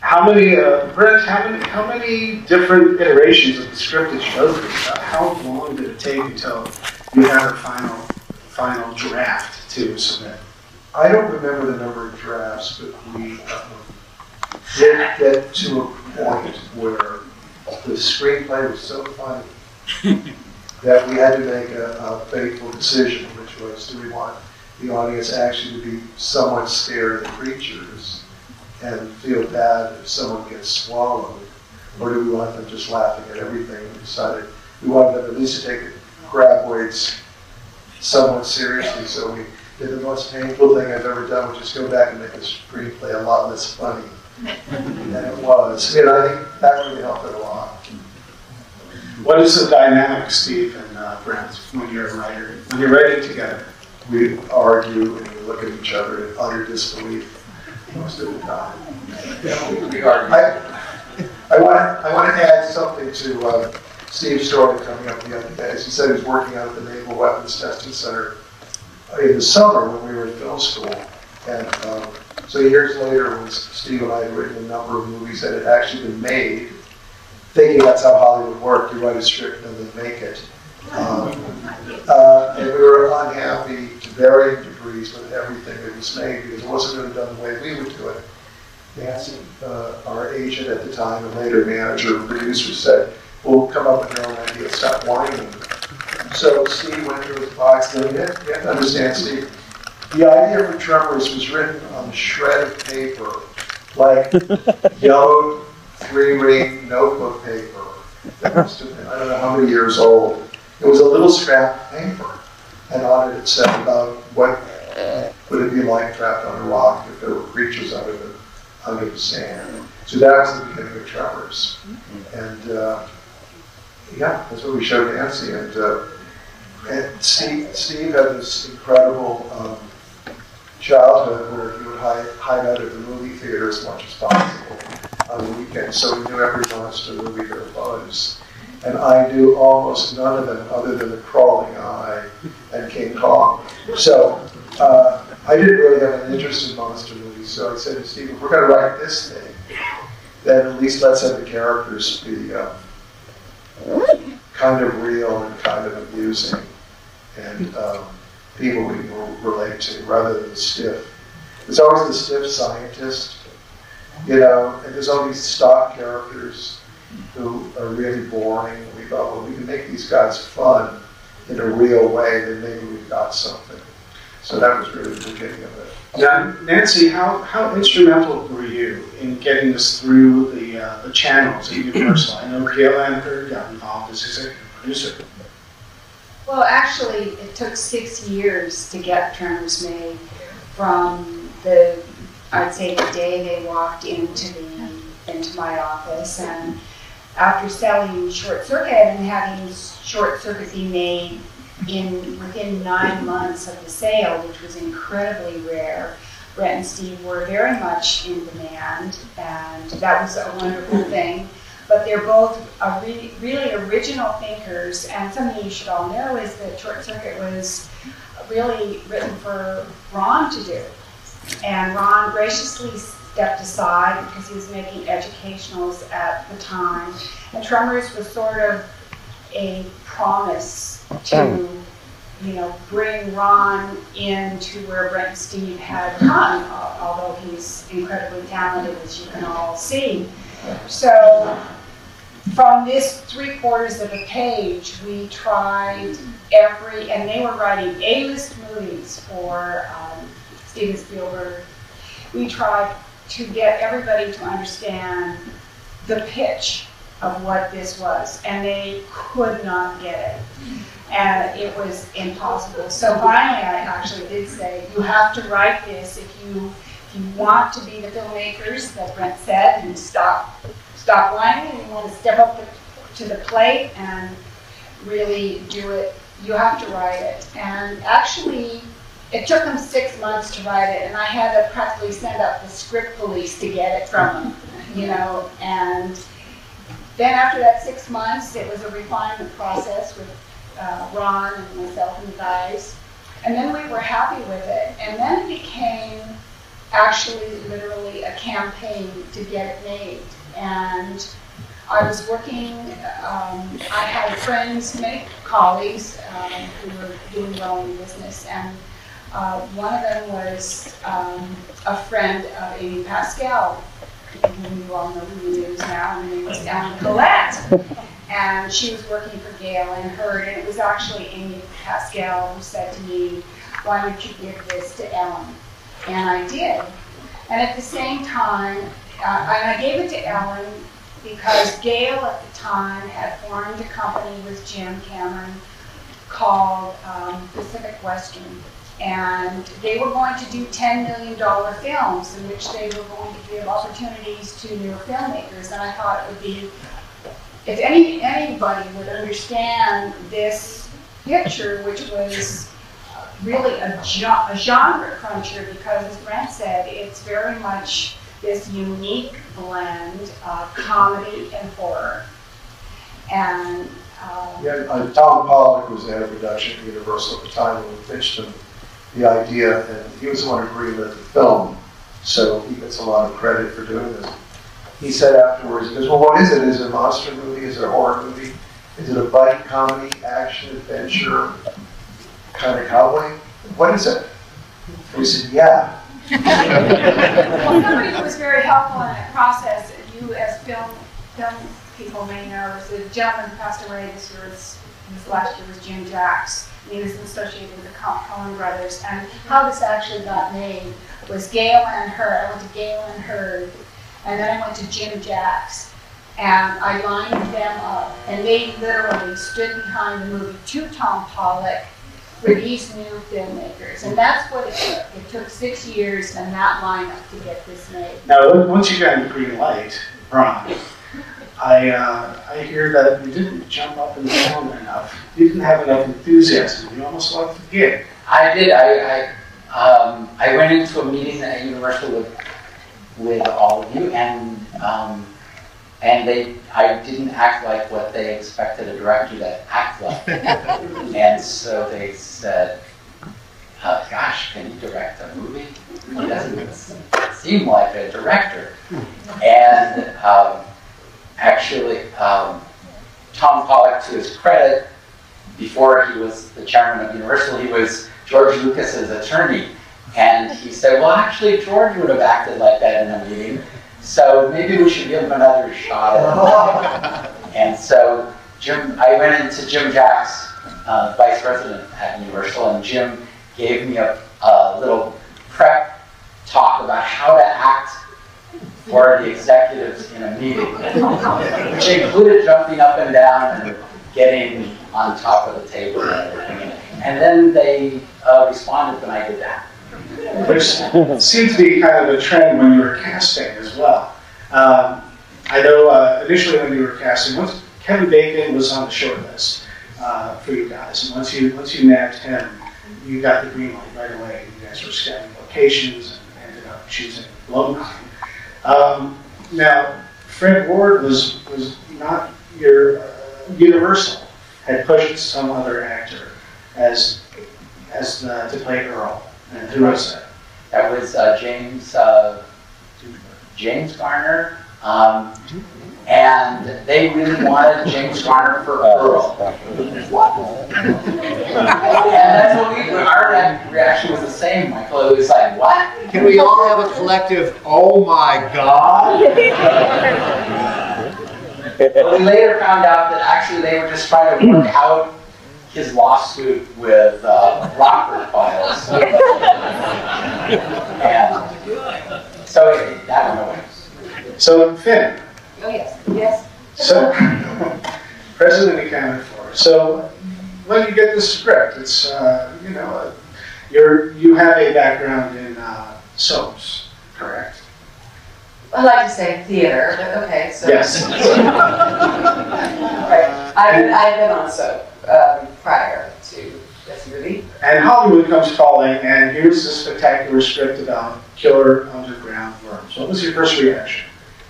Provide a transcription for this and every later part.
How many, Brent, how many different iterations of the script did you go through? How long did it take until you had a final draft to submit? I don't remember the number of drafts, but we did get to a point where the screenplay was so funny that we had to make a fateful decision, which was, do we want the audience actually to be somewhat scared of the creatures and feel bad if someone gets swallowed, or do we want them just laughing at everything? We decided we wanted them at least to take the graboids somewhat seriously, so we did the most painful thing I've ever done, which is go back and make the screenplay a lot less funny than it was. And I think that really helped it a lot. What is the dynamic, Steve and Brent, when you're a writer, when you're writing together? We argue and we look at each other in utter disbelief most of the time. We argue. I want to add something to Steve's story coming up the other day. As he said, he was working out at the Naval Weapons Testing Center in the summer when we were in film school. And so years later, when Steve and I had written a number of movies that had actually been made, thinking that's how Hollywood worked, you write a script and then make it. And we were unhappy to varying degrees with everything that was made because it wasn't really done the way we would do it. Nancy, our agent at the time and later manager and producer, said, "Well, come up with your own idea, stop whining." So Steve went through his box, and you have to understand, Steve, the idea for Tremors was written on a shred of paper, like yellowed 3-ring notebook paper that must have been, I don't know how many years old. It was a little scrap of paper, and on it said about what would it be like trapped on a rock if there were creatures under the sand. So that was the beginning of Tremors. And yeah, that's what we showed Nancy. And Steve had this incredible childhood where he would hide out at the movie theater as much as possible on the weekends. So we knew every monster movie there was. And I knew almost none of them other than The Crawling Eye and King Kong. So I didn't really have an interest in monster movies. So I said to Steve, if we're going to write this thing, then at least let's have the characters be kind of real and kind of amusing and people we can relate to rather than stiff. There's always the stiff scientist, you know, and there's all these stock characters who are really boring. We thought, well, we can make these guys fun in a real way, then maybe we've got something. So that was really the beginning of it. Now, Nancy, how instrumental were you in getting this through the channels at Universal? I know Gail Anker got involved as executive producer. Well, actually, it took 6 years to get Tremors made from I'd say the day they walked into my office, and after selling Short Circuit and having Short Circuit be made within 9 months of the sale, which was incredibly rare, Brett and Steve were very much in demand, and that was a wonderful thing. But they're both really original thinkers, and something you should all know is that Short Circuit was really written for Ron to do. And Ron graciously stepped aside because he was making educationals at the time. And Tremors was sort of a promise to, you know, bring Ron into where Brent and Steve had come, although he's incredibly talented, as you can all see. So from this 3/4 of a page, we tried and they were writing A-list movies for Steven Spielberg. We tried to get everybody to understand the pitch of what this was, and they could not get it. And it was impossible. So finally, I actually did say, you have to write this if you want to be the filmmakers that Brent said, and stop whining, and you want to step up to the plate and really do it, you have to write it. And actually, it took them 6 months to write it, and I had to practically send up the script police to get it from them, you know. And then after that 6 months, it was a refinement process with Ron and myself and the guys. And then we were happy with it. And then it became actually literally a campaign to get it made. And I was working, I had friends, many colleagues who were doing well in business, and one of them was a friend of Amy Pascal, whom you all know who he is now, and her name was Ellen Collette. And she was working for Gale and Hurd, and it was actually Amy Pascal who said to me, why don't you give this to Ellen? And I did. And at the same time, and I gave it to Ellen because Gale at the time had formed a company with Jim Cameron called Pacific Western. And they were going to do $10 million films in which they were going to give opportunities to new filmmakers. And I thought it would be, if anybody would understand this picture, which was really a genre cruncher, because as Brent said, it's very much this unique blend of comedy and horror. And Tom Pollock was the head of production at Universal at the time when we pitched him the idea, and he was the one who greenlit the film, so he gets a lot of credit for doing this. He said afterwards, he goes, well, what is it? Is it a monster movie? Is it a horror movie? Is it a buddy comedy, action, adventure, kind of cowboy? What is it? And we said, yeah. Well, somebody who was very helpful in that process, you as film people may know, is the gentleman who passed away this last year was Jim Jacks. He was associated with the Coen brothers, and how this actually got made was Gale and Hurd. I went to Gale and Hurd, and then I went to Jim Jacks, and I lined them up, and they literally stood behind the movie to Tom Pollock for these new filmmakers, and that's what it took. It took 6 years and that lineup to get this made. Now, once you got the green light, Ron, I hear that you didn't jump up and down enough. You didn't have enough enthusiasm. You almost loved the gig. I did. I went into a meeting at Universal with all of you, and I didn't act like what they expected a director to act like. And so they said, oh, gosh, can you direct a movie? He doesn't seem like a director. And actually, Tom Pollock, to his credit, before he was the chairman of Universal, he was George Lucas's attorney. And he said, well, actually, George would have acted like that in a meeting, so maybe we should give him another shot at it. And so I went into Jim Jacks, vice president at Universal, and Jim gave me a little prep talk about how to act for the executives in a meeting, which included jumping up and down and getting on top of the table and everything. And then they responded when I did that. Which seems to be kind of a trend when you were casting as well. I know initially when you were casting, once Kevin Bacon was on the short list for you guys, and once you nabbed him, you got the green light right away. You guys were scouting locations and ended up choosing Lone Pine. Now, Fred Ward was not your Universal had pushed some other actor as to play Earl. And who was that? That was James Garner, and they really wanted James Garner for Earl. And that's what our reaction was the same, Michael. It was like, what? Can we all have a collective, oh my God? But we later found out that actually they were just trying to work out his lawsuit with Rockford Files. And so that went away. So, Finn. Oh, yes. Yes. So, president accounted for. So, when you get the script, it's, you have a background in soaps, correct? I like to say theater, but okay, so. Yes. Right. I've been on soap prior to this movie. And Hollywood comes calling, and here's this spectacular script about killer underground worms. What was your first reaction?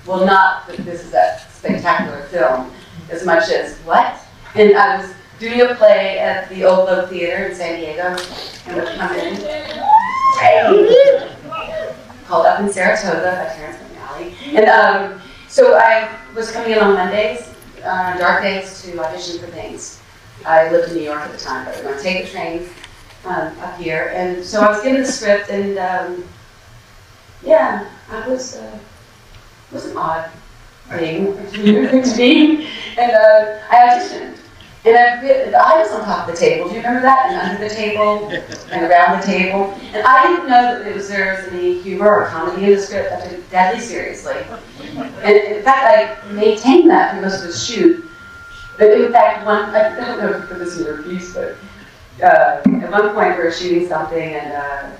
Well, not that this is a spectacular film, as much as what? And I was doing a play at the Old Globe Theater in San Diego, and would come in. called Up in Saratoga by Terrence McNally. And so I was coming in on Mondays, dark days, to audition for things. I lived in New York at the time, but I would take the train up here. And so I was given the script, and yeah, I was an odd thing to me. And I auditioned. And I was on top of the table. Do you remember that? And under the table, and around the table. And I didn't know that there was any humor or comedy in the script. I took it deadly seriously. And in fact, I maintained that through most of the shoot. But in fact, I don't know if you put this in your piece, but at one point we were shooting something, and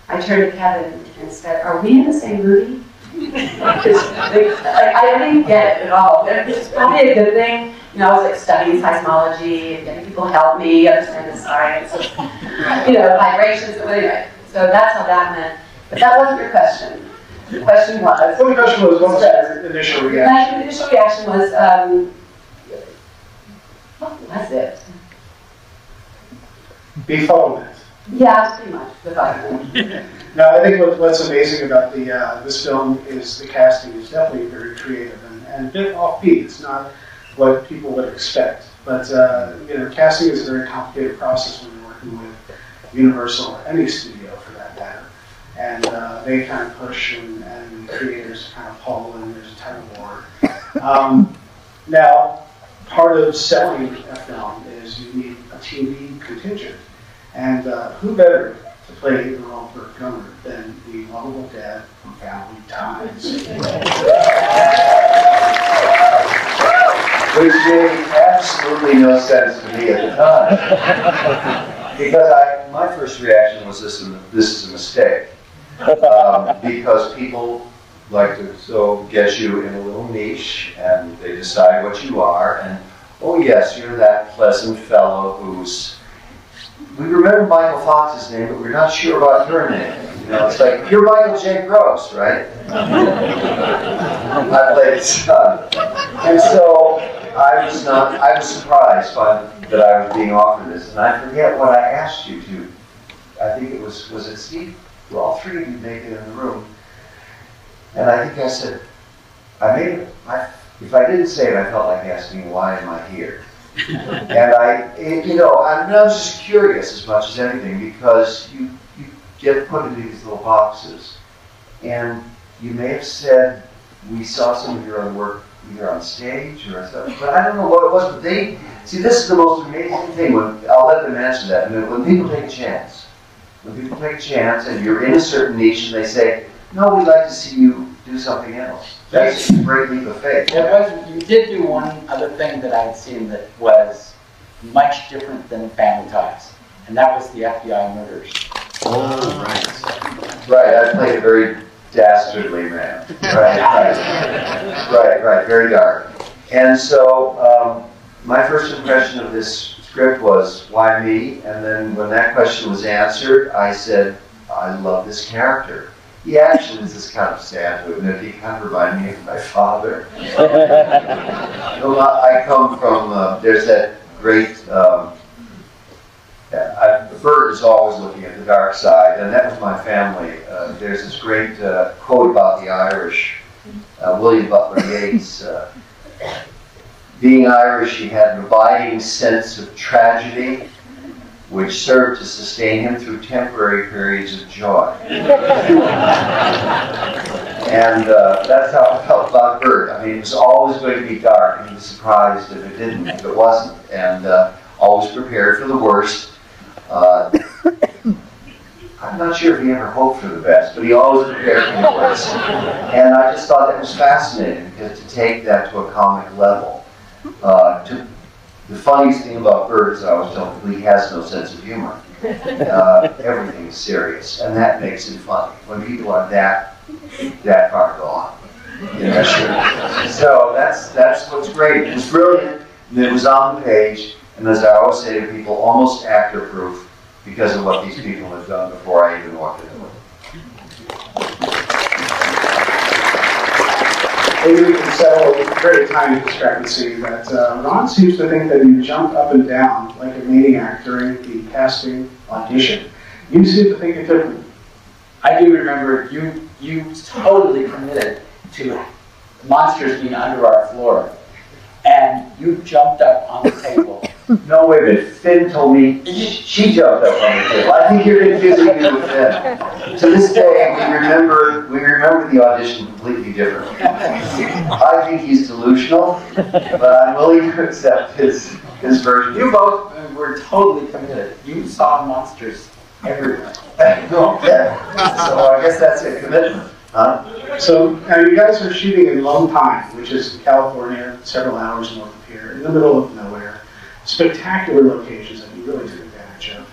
I turned to Kevin and said, "Are we in the same movie?" I didn't get it at all. It's probably a good thing. You know, I was like studying seismology and getting people to help me understand the science of, vibrations. But anyway, so that's how that meant. But that wasn't your question. The question was. Well, the question was, what was your initial reaction? My initial reaction was, what was it? Befuddlement. Yeah, pretty much befuddlement. Now, I think what's amazing about this film is the casting is definitely very creative and a bit offbeat. It's not what people would expect. But casting is a very complicated process when you're working with Universal or any studio for that matter. And they kind of push and the creators kind of pull, and there's a ton of work. Now, part of selling a film is you need a TV contingent. And who better to play the role for Gunnar than the lovable dad from Family Ties? Which made absolutely no sense to me at the time. Because my first reaction was this is a mistake. Because people like to get you in a little niche, and they decide what you are, and oh yes, you're that pleasant fellow who's... We remember Michael Fox's name, but we're not sure about your name. It's like, you're Michael J. Gross, right? I played his son. And so I was surprised that I was being offered this. And I forget what I asked you to. I think it was it Steve? Well, all three of you make it in the room. And I think I said, if I didn't say it, I felt like asking, why am I here? And I was just curious as much as anything, because you get put into these little boxes. And you may have said, we saw some of your own work either on stage or stuff, but I don't know what it was. But this is the most amazing thing. I'll let them answer that. When people take a chance, and you're in a certain niche, and they say, no, we'd like to see you do something else. That's a great leap of faith. You did do one other thing that I had seen that was much different than Family Ties, and that was the FBI murders. Oh, right. Right, I played a very dastardly man. Right, very dark. And so, my first impression of this script was, why me? And then when that question was answered, I said, I love this character. He actually is just kind of sad to admit, he kind of reminded me of my father. I come from, there's that great, Bert is always looking at the dark side, and that was my family. There's this great quote about the Irish, William Butler Yeats. Being Irish, he had an abiding sense of tragedy, which served to sustain him through temporary periods of joy. And that's how I felt about Bert. I mean, it was always going to be dark, and he was surprised if it didn't, if it wasn't, and always prepared for the worst. I'm not sure if he ever hoped for the best, but he always prepared for the worst. And I just thought that was fascinating, because to take that to a comic level. The funniest thing about Bert is I always tell him he has no sense of humor. Everything is serious, and that makes him funny. When people are that far gone. So that's what's great. It was brilliant, and it was on the page, and as I always say to people, almost actor-proof because of what these people have done before I even walked into it. Maybe we can settle a very tiny discrepancy that Ron seems to think that you jump up and down like a maniac during the casting audition. You seem to think it differently. I do remember you totally committed to monsters being under our floor. And you jumped up on the table. No, wait a minute. Finn told me she jumped up on the table. I think you're confusing me with Finn. To this day, we remember the audition completely differently. I think he's delusional, but I'm willing to accept his version. You both were totally committed. You saw monsters everywhere. Okay. So I guess that's a commitment. Huh? So now you guys are shooting in Lone Pine, which is in California, several hours north of here, in the middle of nowhere. Spectacular locations that you really took advantage of.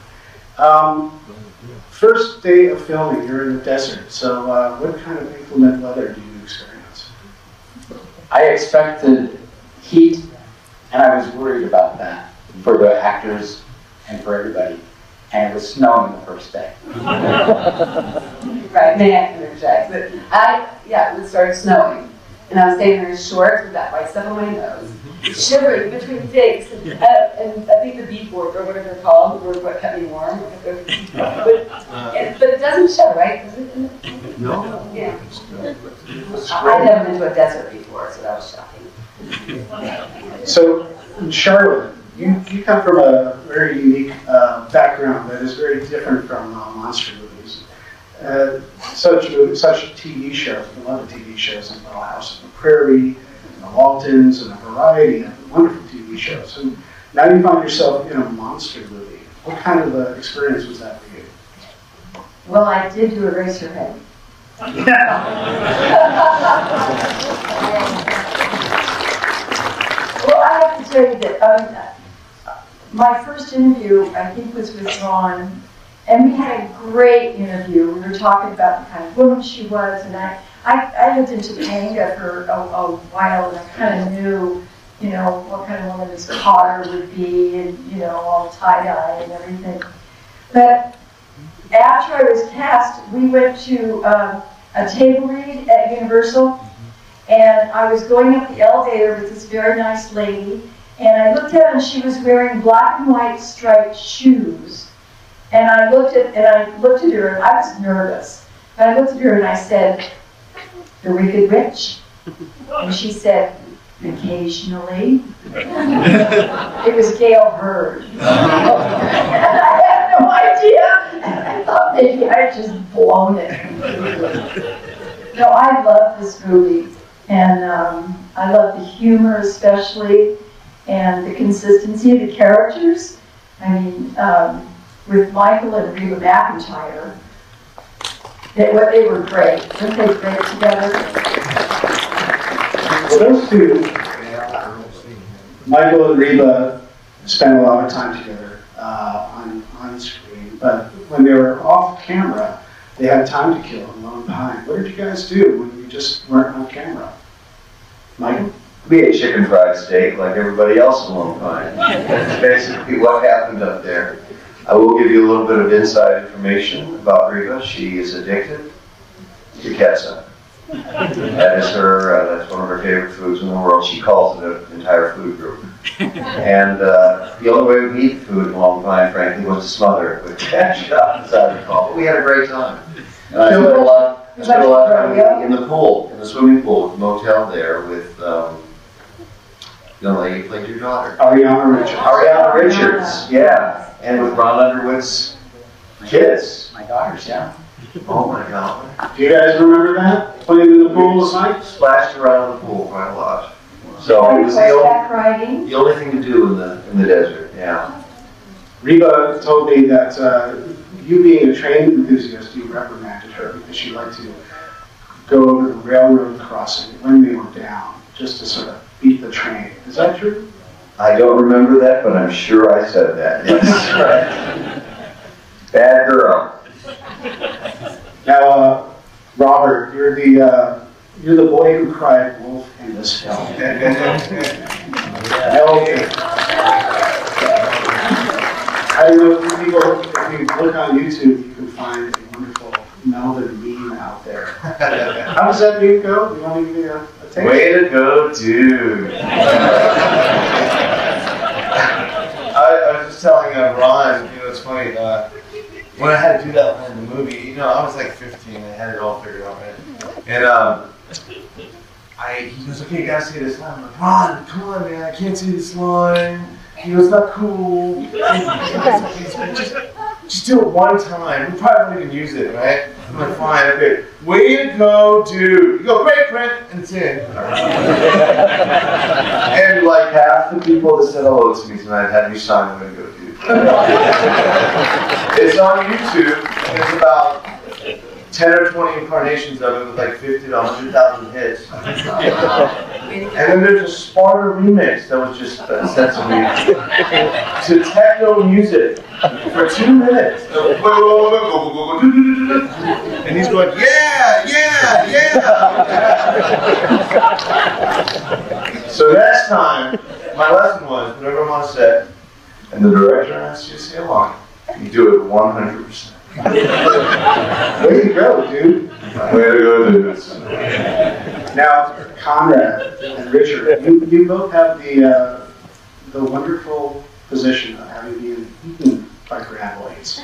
First day of filming, you're in the desert. So what kind of inclement weather do you experience? I expected heat, and I was worried about that for the actors and for everybody. And it was snowing the first day. Right, may I interject? But it would start snowing. And I was standing there in shorts with that white stuff on my nose, shivering between takes. And I think the bead board, or whatever they're called, were what kept me warm. But it doesn't show, right? Does it? No. Yeah. I'd never been to a desert before, so that was shocking. So, Charlotte, you come from a very unique background that is very different from monster movies. Such TV shows, a lot of TV shows like Little House on the Prairie, and The Waltons, and a variety of wonderful TV shows. And now you find yourself in a monster movie. What kind of experience was that for you? Well, I did do Eraserhead. Well, I have to tell you that my first interview, I think, was with Ron, and we had a great interview. We were talking about the kind of woman she was, and I lived in Topanga for a while, and I kind of knew, what kind of woman this Cotter would be, and, all tie-dye and everything. But after I was cast, we went to a table read at Universal, and I was going up the elevator with this very nice lady, and I looked at her and she was wearing black and white striped shoes. And I looked at her and I was nervous. And I looked at her and I said, "The Wicked Witch?" And she said, "Occasionally." It was Gail Hurd. And I had no idea. And I thought maybe I had just blown it. No, I love this movie. And I love the humor especially, and the consistency of the characters. I mean, with Michael and Reba McEntire, they were great. Weren't they great together? Well, those two, Michael and Reba, spent a lot of time together on screen, but when they were off camera, they had time to kill in Lone Pine. What did you guys do when you just weren't on camera? Michael? We ate chicken fried steak like everybody else in Lone Pine. That's basically what happened up there. I will give you a little bit of inside information about Reba. She is addicted to ketchup. That is that's one of her favorite foods in the world. She calls it an entire food group. And the only way we eat food in Lone Pine, frankly, was to smother it with ketchup, as I recall. But we had a great time. And I spent a lot of time in the pool, in the swimming pool, the motel there with the lady who played your daughter. Ariana Richards, yeah. And with Ron Underwood's kids. My daughters, yeah. Oh my God. Do you guys remember that? Playing in the pool this night? Splashed around the pool quite a lot. So it was the only thing to do in the desert, yeah. Reba told me that you being a train enthusiast, you reprimanded her because she liked to go over the railroad crossing when they were down, just to sort of beat the train. Is that true? I don't remember that, but I'm sure I said that. Yes, right. Bad girl. Now, Robert, you're the boy who cried wolf in this film. I don't know if you look on YouTube, you can find a wonderful Melvin meme out there. How does that meme go? You want to give me a taste? Way to go, dude. I was just telling Ron, it's funny, when I had to do that in the movie, you know, I was like 15, I had it all figured out, right? And he goes, okay, you gotta say this line. I'm like, Ron, come on, man, I can't say this line. He goes, not cool. Just do it one time. We probably won't even use it, right? I'm like, fine, okay. Way to go, dude. You go, great, Brent, and it's in. And like half the people that said hello to me tonight had me sign Way to go, dude. It's on YouTube. There's about 10 or 20 incarnations of it with like 50 to 100,000 hits. And then there's a Sparta remix that was just sent to me to techno music for 2 minutes. And he's going, yeah, yeah, yeah. So next time, my lesson was, whatever I'm on set, and the director asks you to say a line, you do it 100%. Way to go, dude. Way to go, dude. Now, Conrad and Richard, you both have the wonderful position of having been eaten by graboids.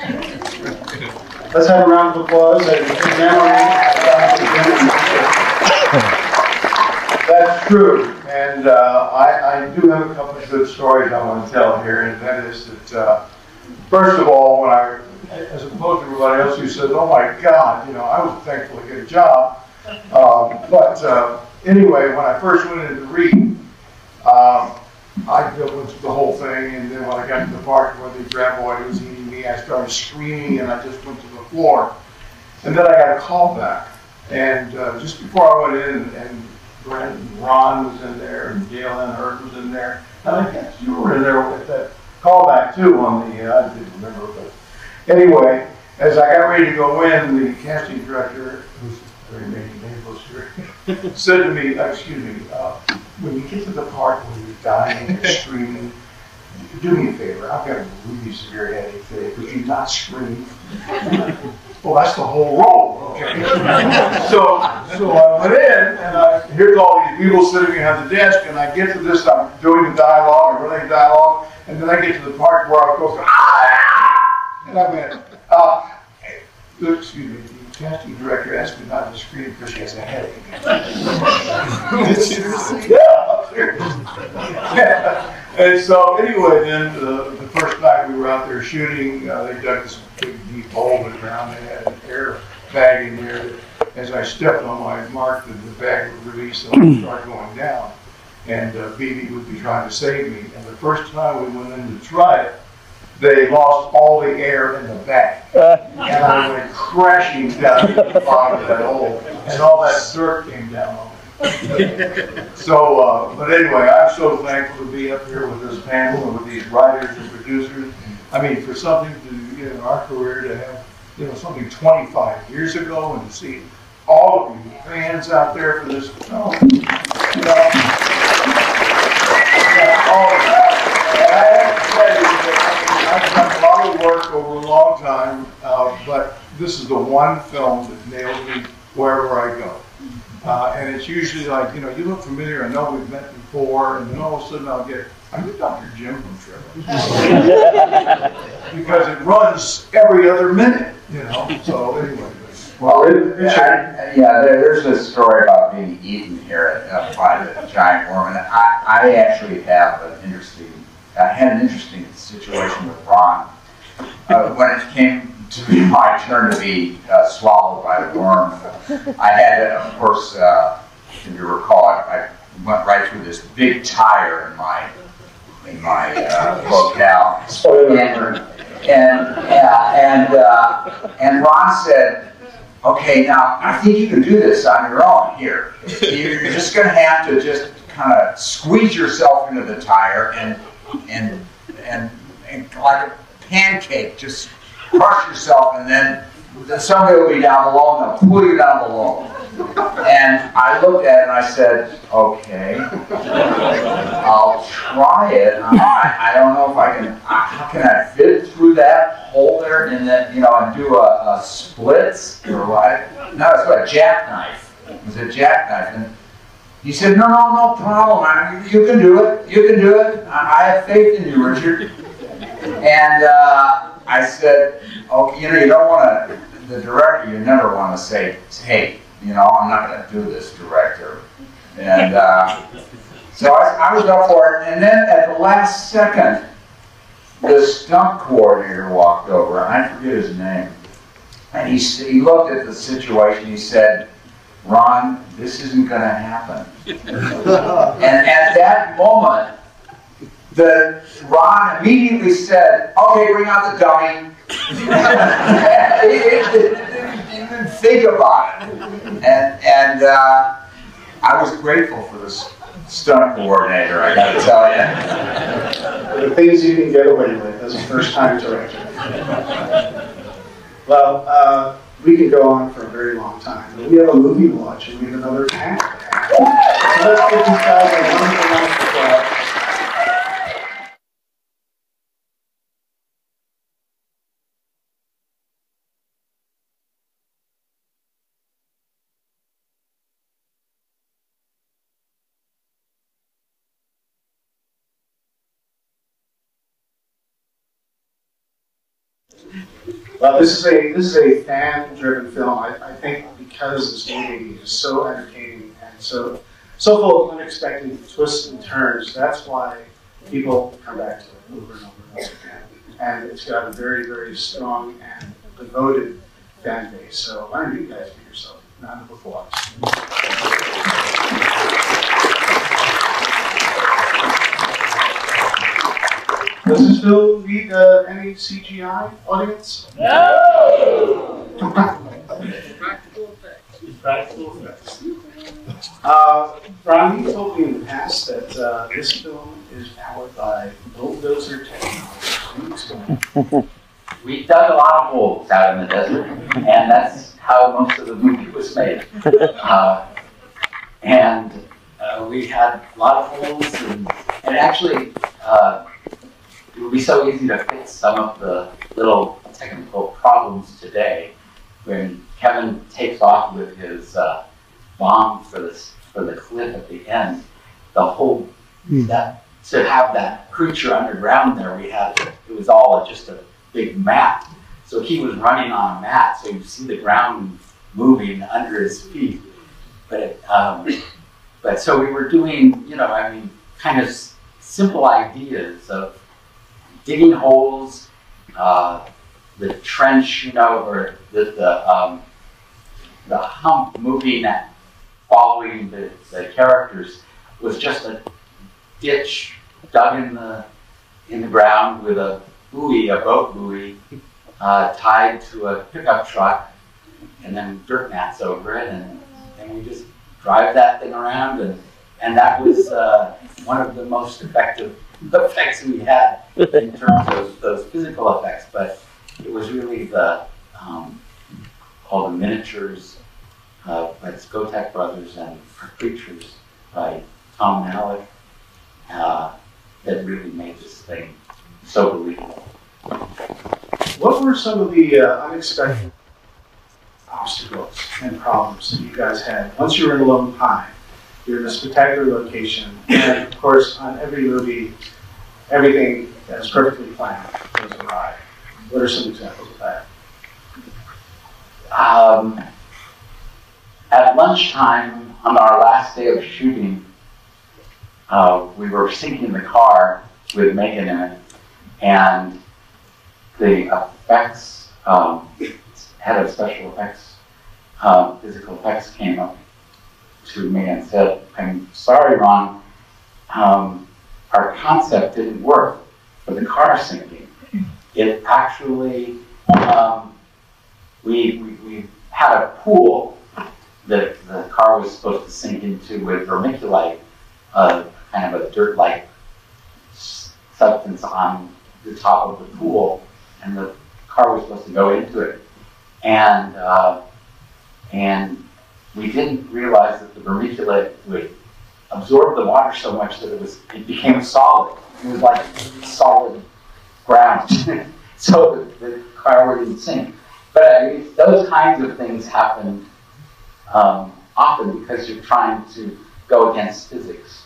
Let's have a round of applause. That's true, and I do have a couple of good stories I want to tell here, and that is that, first of all, as opposed to everybody else who says, oh my God, you know, I was thankful to get a job. Anyway, when I first went into Reed, I went through the whole thing, and then when I got to the part where the graboid was eating me, I started screaming, and I just went to the floor. And then I got a call back, and just before I went in, and Brent and Ron was in there, and Gail and Herb was in there, and I guess you were in there with that callback too on the, I didn't remember, but anyway, as I got ready to go in, the casting director, who's very making nameless here, said to me, excuse me, when you get to the part where you're dying and screaming, do me a favor, I've got a really severe headache today, could you not scream? Well, that's the whole role, okay? So I went in, and here's all these people sitting behind the desk, and I get to this, I'm doing the dialogue, I'm relaying dialogue, and then I get to the part where I go, and I went, excuse me, the casting director asked me not to scream because she has a headache. Yeah, seriously. Yeah. And so anyway, then the first night we were out there shooting, they dug this big deep hole in the ground. They had an air bag in there that as I stepped on my mark, the bag would release and I would start going down. And BB would be trying to save me. And the first time we went in to try it, they lost all the air in the bag. And I went crashing down to the bottom of that hole. And all that dirt came down on me. So, but anyway, I'm so thankful to be up here with this panel and with these writers and producers. I mean, for something to, you know, in our career to have, you know, something 25 years ago and to see all of you fans out there for this film, you know, all of that. And I have to tell you that I've done a lot of work over a long time, but this is the one film that nails me wherever I go. And it's usually like, you know, you look familiar, I know we've met before, and then all of a sudden I'll get, are you Dr. Jim from Tremors? Because it runs every other minute, you know, so anyway. Well, there's a story about being eaten here by the giant worm, and I actually have an interesting, I had an interesting situation with Ron. When it came to be my turn to be swallowed by the worm, I had, of course, if you recall, I went right through this big tire in my locale, and Ron said, "Okay, now I think you can do this on your own. Here, you're just going to have to just kind of squeeze yourself into the tire and like a pancake, just crush yourself, and then somebody will be down below and they'll pull you down below." And I looked at it and I said, "Okay, I'll try it. I don't know if I can. How can I fit through that hole there and then, you know, and do a splits or what? No, it's what, a jackknife. It was a jackknife." And he said, no problem. You can do it. You can do it. I have faith in you, Richard." And I I said, oh, you know, you don't want to, the director, you never want to say, hey, you know, I'm not going to do this, director. And so I was up for it, and then at the last second, the stunt coordinator walked over, and I forget his name, and he looked at the situation, he said, Ron, this isn't going to happen. And at that moment, Ron immediately said, okay, bring out the dummy. He didn't think about it. And I was grateful for this stunt coordinator, I gotta tell you. The things you can get away with as a first-time director. Well, we could go on for a very long time, but we have a movie to watch and we have another panel. So let's give these guys a wonderful round of applause. Well, this is a fan-driven film. I think because this movie is so entertaining and so full of unexpected twists and turns, that's why people come back to it over and over once again. And it's got a very, very strong and devoted fan base. So why don't you guys give yourself a round of applause? Does this film need any CGI, audience? No! Practical effects. Practical effects. Ron, you told me in the past that this film is powered by bulldozer technology. We dug a lot of holes out in the desert, and that's how most of the movie was made. We had a lot of holes, and actually, it would be so easy to fix some of the little technical problems today. When Kevin takes off with his bomb for the cliff at the end, the whole to have that creature underground there, it was all just a big mat. So he was running on a mat, so you see the ground moving under his feet. But so we were doing, kind of simple ideas of digging holes, the trench, or the hump moving and following the characters was just a ditch dug in the ground with a buoy, a boat buoy, tied to a pickup truck, and then dirt mats over it, and we just drive that thing around, and that was one of the most effective effects we had in terms of those physical effects, but it was really all the miniatures by the Skotek brothers and creatures by Tom and Alec that really made this thing so believable. What were some of the unexpected obstacles and problems that you guys had once you were in Lone Pine? You're in a spectacular location, and of course, on every movie, everything that is perfectly planned goes awry. What are some examples of that? At lunchtime on our last day of shooting, we were syncing the car with Megan in it, and the effects, head of special effects, physical effects came up to me and said, I'm sorry, Ron, our concept didn't work for the car sinking. It actually, we had a pool that the car was supposed to sink into with vermiculite, kind of a dirt-like substance on the top of the pool, and the car was supposed to go into it. And we didn't realize that the vermiculite would absorb the water so much that it became solid. It was like solid ground. So the car wouldn't sink. But those kinds of things happen often because you're trying to go against physics.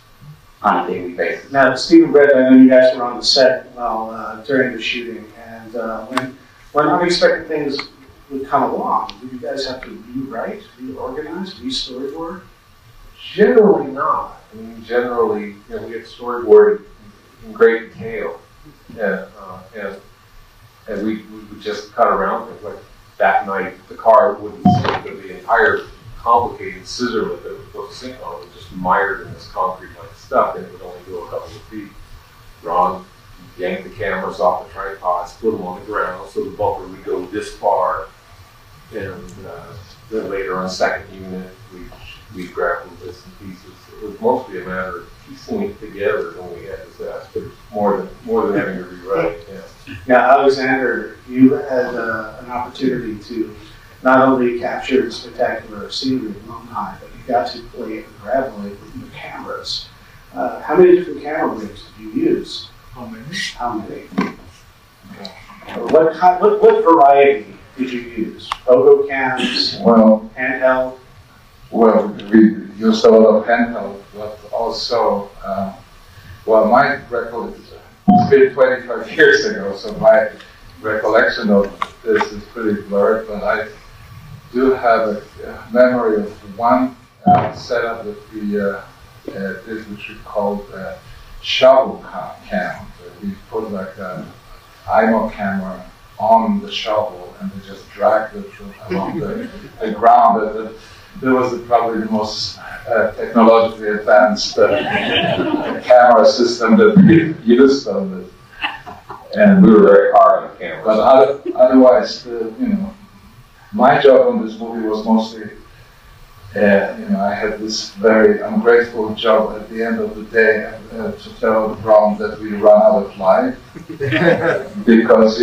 on a daily basis. Now, Stephen Brett, I know you guys were on the set during the shooting, and when unexpected things would come along, do you guys have to rewrite, reorganize, re-storyboard? Generally not. I mean, generally, we get storyboarded in great detail, and we would just cut around things. Like that night, the car wouldn't sink, but the entire complicated scissor lift that was supposed to sink on was just mired in this concrete-like stuff, and it would only go a couple of feet. Ron yanked the cameras off the tripods, put them on the ground, so the bunker would go this far, and then later on second unit, we grabbed little bits and pieces. It was mostly a matter of piecing it together when we had disaster, more than having to rewrite. Yeah. Now, Alexander, you had an opportunity to not only capture the spectacular scenery of Lone, but you got to play it and gravel it with your cameras. How many different camera rigs did you use? How many? How many? What variety did you use? Photo cams, Well, handheld? well, we used a lot of handheld, but also, my recollection, it's been 25 years ago, so my recollection of this is pretty blurred, but I do have a memory of one setup that we did, which we called shovel cam. We put like an IMO camera on the shovel and we just dragged it along the ground. It was probably the most technologically advanced camera system that we used on this. And We were very hard on the camera. But otherwise, my job on this movie was mostly, I had this very ungrateful job at the end of the day to tell Brown that we run out of life because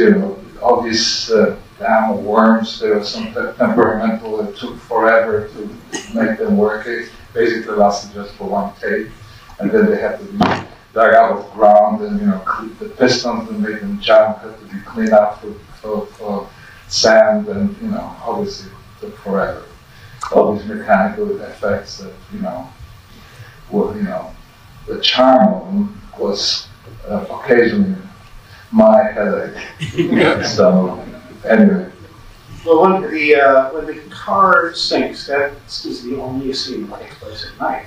all these damn worms, they were so temperamental. It took forever to make them work. It basically lasted just for one take, and then they had to be dug out of the ground, and the pistons that made them jump had to be cleaned up for sand, and obviously it took forever. All these mechanical effects that the charm of them was occasionally my headache. So anyway. Well, when the car sinks, that is the only scene that takes place at night.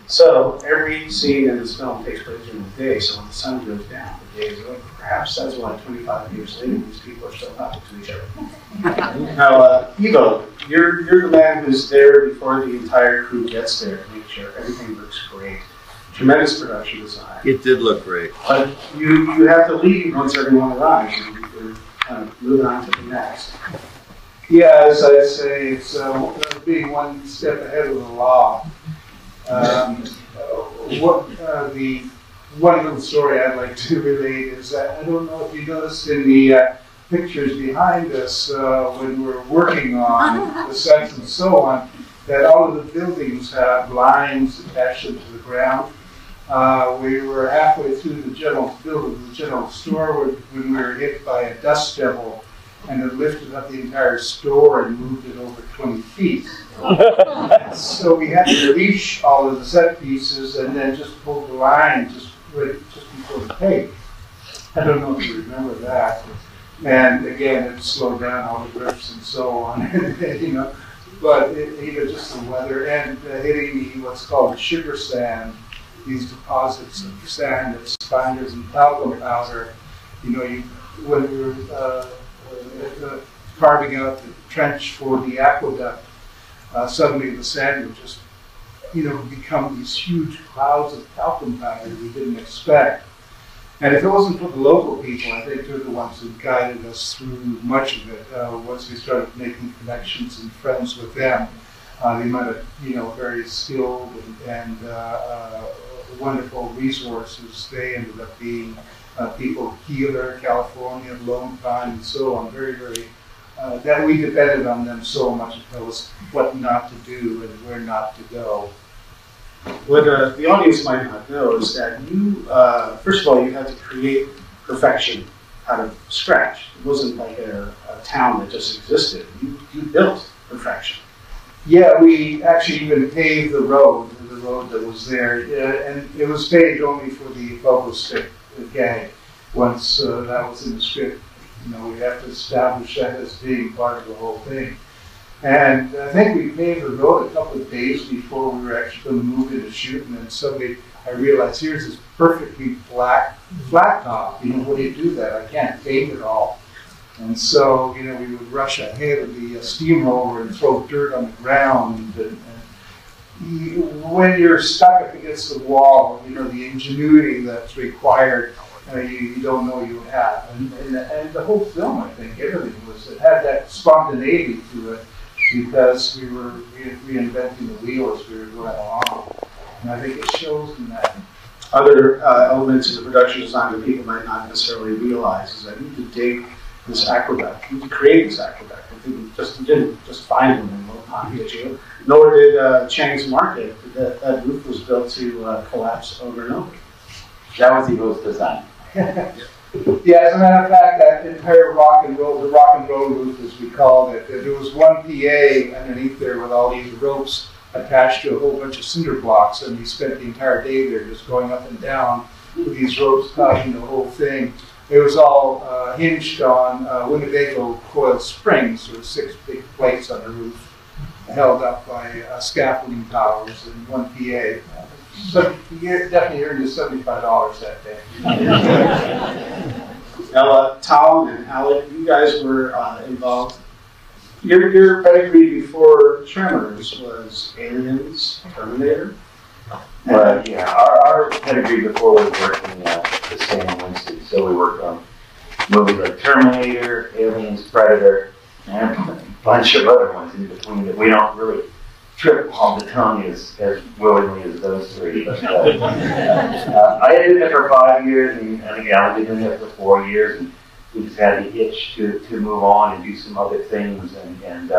So every scene in this film takes place during the day. So when the sun goes down, the day is over. Perhaps that's why 25 years later, these people are still talking to each other. Now, Ivo, you're the man who's there before the entire crew gets there to make sure everything looks great. Tremendous production design. It did look great. But you have to leave once everyone arrives, and you're kind of moving on to the next. Yeah, as I say, it's being one step ahead of the law. The one little story I'd like to relate is that I don't know if you noticed in the pictures behind us when we're working on the sets and so on, that all of the buildings have lines attached to the ground. We were halfway through the general store when we were hit by a dust devil, and it lifted up the entire store and moved it over 20 feet. So we had to release all of the set pieces and then just pull the line just before the take. I don't know if you remember that. And again, it slowed down all the drifts and so on. But just the weather and hitting what's called sugar sand, these deposits of sand that's binders and talcum powder. When we were carving out the trench for the aqueduct, suddenly the sand would just, become these huge clouds of talcum powder we didn't expect. And if it wasn't for the local people, I think they're the ones who guided us through much of it. Once we started making connections and friends with them, the amount of, very skilled and wonderful resources they ended up being. People here, California, Lone Pine, and so on, very, very, that we depended on them so much to tell us what not to do and where not to go. What the audience might not know is that you, first of all, you had to create perfection out of scratch. It wasn't like a town that just existed. You built perfection. Yeah, we actually even paved the road. The road that was there, and it was staged only for the bubble stick gag. Once that was in the script, we have to establish that as being part of the whole thing. And I think we paved the road a couple of days before we were actually going to move into shoot, and then suddenly I realized here's this perfectly flat top. What do you do that? I can't paint it all. And so, we would rush ahead of the steamroller and throw dirt on the ground. And when you're stuck up against the wall, the ingenuity that's required, you don't know you have. And the whole film, I think, everything it had that spontaneity to it because we were reinventing the wheel as we were going along. And I think it shows in that. Other elements of the production design that people might not necessarily realize is that you need to dig this acrobat. You need to create this acrobat. You didn't just find them in one time, did you? Nor did Chang's Market. That roof was built to collapse over and over. That was Ego's design. Yeah, as a matter of fact, that entire the rock and roll roof, as we called it, there was one PA underneath there with all these ropes attached to a whole bunch of cinder blocks, and we spent the entire day there just going up and down with these ropes tying the whole thing. It was all hinged on Winnebago coil springs, there were 6 big plates on the roof, held up by scaffolding towers and one PA. So you definitely earned us $75 that day. Now, Tom and Alec, you guys were involved. Your pedigree before Tremors was Aliens, Terminator. Well, yeah, our pedigree before was working the same Wednesday. So we worked on movies like Terminator, Aliens, Predator, and a bunch of other ones in between that we don't really trip on the tongue as willingly as those 3. But, I had been there for 5 years, and again, I had been there for 4 years, and we just had the itch to move on and do some other things, and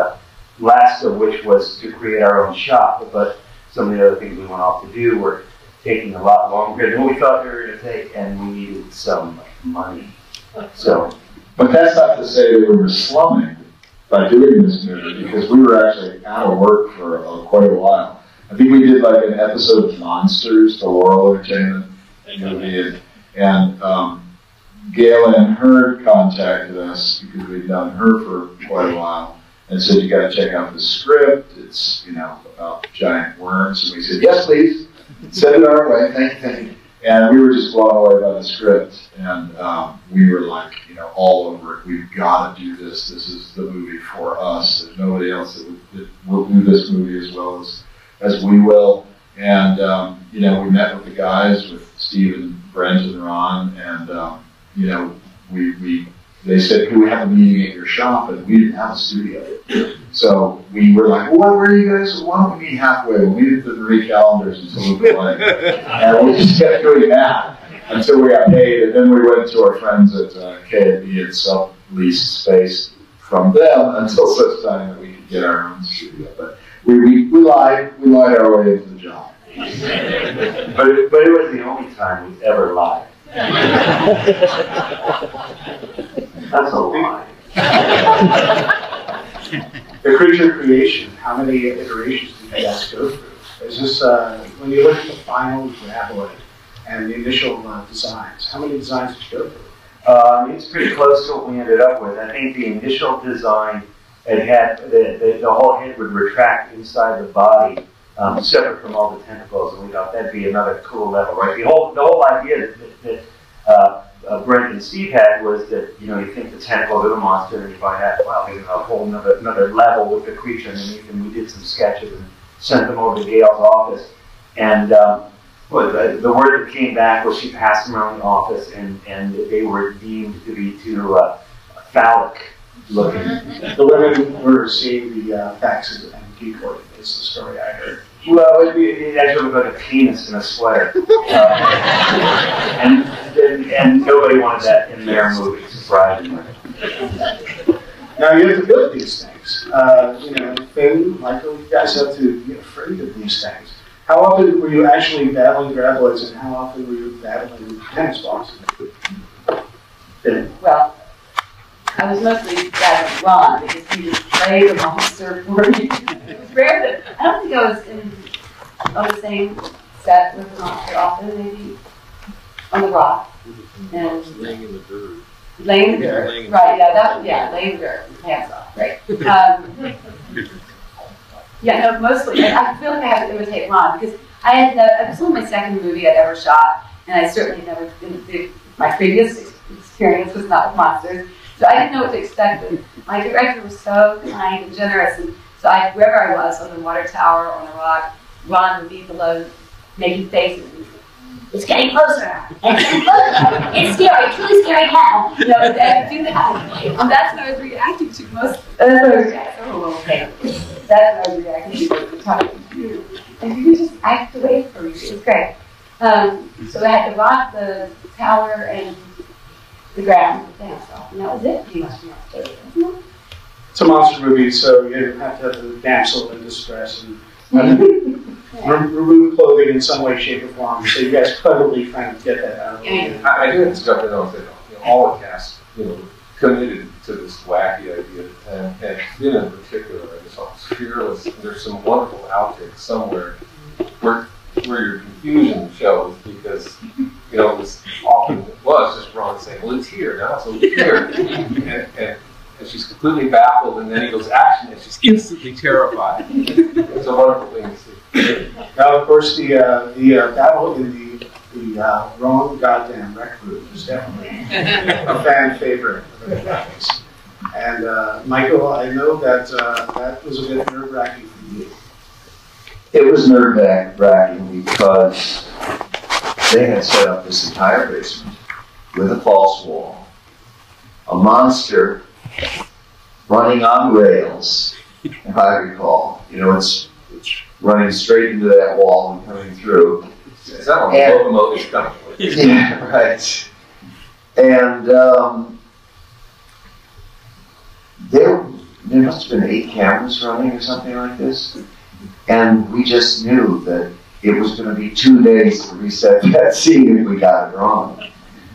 last of which was to create our own shop. But some of the other things we went off to do were taking a lot longer than we thought they were going to take, and we needed some money. So, but that's not to say that we were slumming by doing this movie, because we were actually out of work for quite a while. I think we did like an episode of Monsters, the Laurel Entertainment movie, and Gail and Hurd contacted us because we'd known her for quite a while and said, you got to check out the script. It's, about giant worms. And we said, yes, please. Send it our way. Thank you. And we were just blown away by the script. And we were like, all over it. We've got to do this. This is the movie for us. There's nobody else that will do this movie as well as we will. And, we met with the guys, with Steve and Brent and Ron, and, they said, could we have a meeting at your shop? And we didn't have a studio. So we were like, well, where are you guys? Why don't we meet halfway? We'll meet at the Marie Callender's until we play. And we just kept doing that until we got paid. And then we went to our friends at K&B and subleased space from them until such time that we could get our own studio. But we lied our way into the job. but it was the only time we ever lied. That's a lie. The creature creation, how many iterations did you guys go through? Is this, when you look at the final graboid and the initial designs, how many designs did you go through? It's pretty close to what we ended up with. I think the initial design, it had the whole head would retract inside the body, separate from all the tentacles, and we thought that'd be another cool level, right? The whole idea that Brent and Steve had was that, you think the tentacles of the monster, and you find out, wow, there's a whole another level with the creature underneath, and we did some sketches and sent them over to Gail's office. And the word that came back was she passed them around the office, and they were deemed to be too phallic looking. The women were seeing the faxes and decoy, is the story I heard. Well, it actually looked like a penis in a sweater. And nobody wanted that in their movie, surprisingly. Now you have to build these things. Finn, Michael, you guys have to be afraid of these things. How often were you actually battling graboids, and how often were you battling tennis balls? Finn? Well, I was mostly battling Ron because he would play the monster for me. It was rare that I don't think I was in on the same set with Monster often, maybe on the rock. And Laying in the dirt. laying in the dirt, right, yeah, laying in the dirt, hands off, right. Yeah, no, mostly, I feel like I have to imitate Ron, because it was only my second movie I'd ever shot, and I certainly never, my previous experience was not with monsters, so I didn't know what to expect. My director was so kind and generous, and so wherever I was, on the water tower, on a rock, Ron would be below making faces. It's getting closer. It's getting closer. It's scary. It's really scary now. You know, and do that. And that's what I was reacting to most. That's what I was reacting to. Oh, okay. That's what I was reacting to. Talking to you. And you could just act away for me. It was great. So I had the rock, the tower, and the ground. And that was it. Pretty much. It's a monster movie, so you have to have the damsel in distress and remove clothing in some way, shape, or form. So you guys probably trying to get that out of the way. I do have to jump in on that. All the cast, committed to this wacky idea, and Finn in particular, I just thought was fearless. There's some wonderful outtakes somewhere where your confusion shows, because it was often just Ron saying, "Well, it's here now, so it's here," and she's completely baffled, and then he goes action, and she's instantly terrified. It's a wonderful thing to see. Now, of course, the battle in the wrong goddamn rec room is definitely a fan favorite of the graphics. And Michael, I know that that was a bit nerve-wracking for you. It was nerve-wracking because they had set up this entire basement with a false wall, a monster running on rails, if I recall. It's running straight into that wall and coming through. Is that one? The locomotive's coming. Yeah, right. And there must have been 8 cameras running or something like this. And we just knew that it was going to be 2 days to reset that scene if we got it wrong.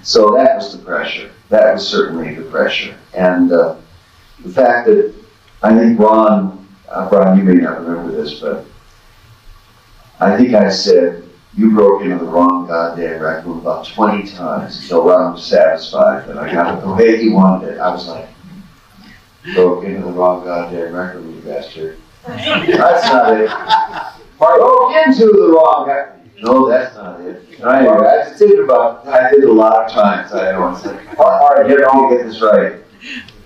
So that was the pressure. That was certainly the pressure. And the fact that I think Ron, you may not remember this, but I think I said, "You broke into the wrong goddamn rec room" about 20 times until Ron was satisfied that I got it the way he wanted it. I was like, "Broke into the wrong goddamn rec room, you bastard." That's not it. Broke into the wrong guy. No, that's not it. I just did I did it a lot of times. I know. It's like, all right, get this right.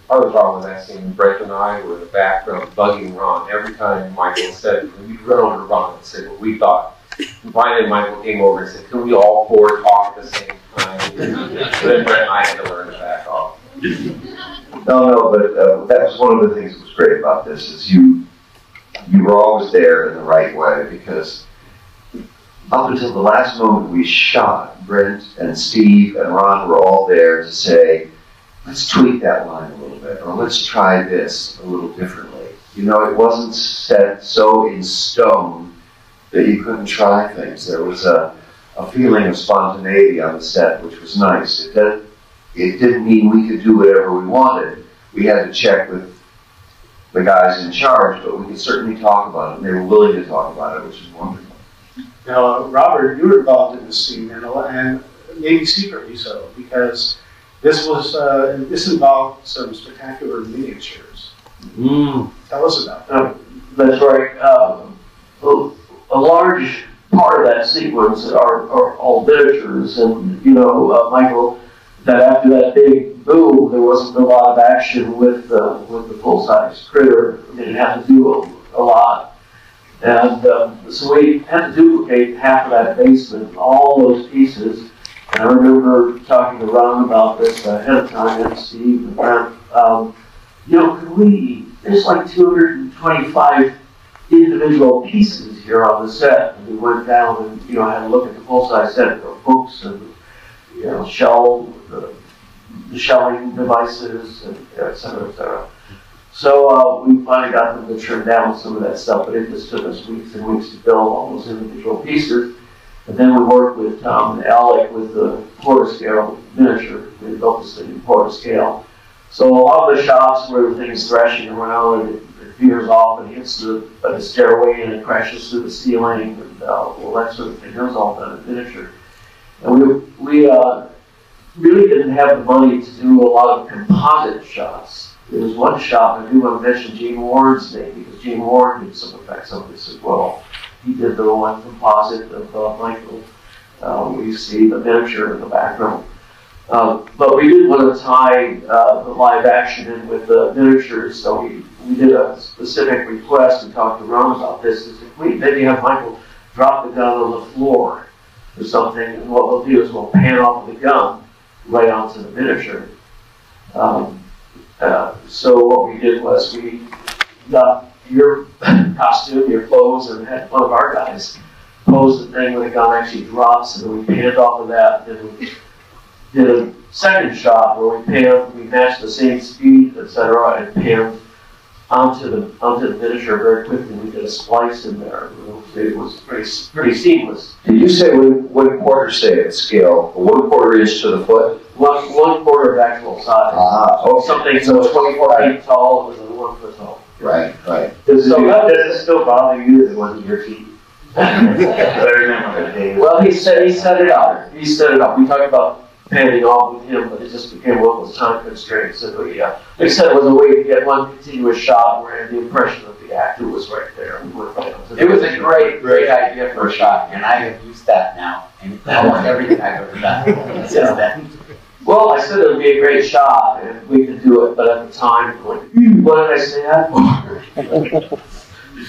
Part of the problem with that scene, Brett and I were in the background bugging Ron. Every time Michael said, we'd run over to Ron and say what we thought. Finally, Michael came over and said, "Can we all 4 talk at the same time?" So then Brett and I had to learn to back off. No, but that was one of the things that was great about this, is you were always there in the right way, because up until the last moment we shot, Brent and Steve and Ron were all there to say, "Let's tweak that line a little bit," or "Let's try this a little differently." It wasn't set so in stone that you couldn't try things. There was a feeling of spontaneity on the set, which was nice. It didn't mean we could do whatever we wanted. We had to check with the guys in charge, but we could certainly talk about it, and they were willing to talk about it, which is wonderful. Now, Robert, you were involved in this scene, and maybe secretly so, because this involved some spectacular miniatures. Tell us about that. That's right. A large part of that sequence are all miniatures, and Michael, that after that big boom, there wasn't a lot of action with the full-size critter. They didn't have to do a lot, and so we had to duplicate half of that basement, all those pieces. And I remember talking to Ron about this ahead of time, and Steve and Brent. There's like 225 individual pieces here on the set. And we went down and had a look at the full-size set of books and the shelling devices, and et cetera, et cetera. So we finally got them to trim down some of that stuff, but it just took us weeks and weeks to build all those individual pieces. And then we worked with Tom and Alec with the porter-scale miniature. We built this thing in porter-scale. So a lot of the shots where everything is thrashing around and veers off and hits the stairway and it crashes through the ceiling and all that sort of thing. That was all done in miniature. And we really didn't have the money to do a lot of composite shots. There was one shot, and I do want to mention Gene Warren's name, because Gene Warren did some effects on this as well. He did the one composite of Michael. We see the miniature in the background. But we didn't want to tie the live action in with the miniatures, so we did a specific request. We talked to Ron about this. Is if we maybe have Michael drop the gun on the floor or something, and what we'll do is we'll pan off the gun right onto the miniature. So what we did was we got your costume, your clothes, and had one of our guys pose the thing when the gun actually drops, and then we panned off of that, and then we did a second shot where we matched the same speed, etc., and panned onto the miniature very quickly. We did a splice in there. It was pretty seamless. Did you say 1/4 say at scale? 1/4 inch to the foot? 1/4 of actual size. Okay. Something so 24 feet tall. It was 1 foot tall. Right. Does it still bother you that it wasn't your feet? Well, he set it up. He set it up. We talked about panning off with him, but it just became one of those time constraints. And we, like I said, it was a way to get one continuous shot where the impression of the actor was right there. It was a great idea for a shot, and I have used that now in almost everything I've ever done since then. Well, I said it would be a great shot, and we could do it, but at the time, like, what did I say that for?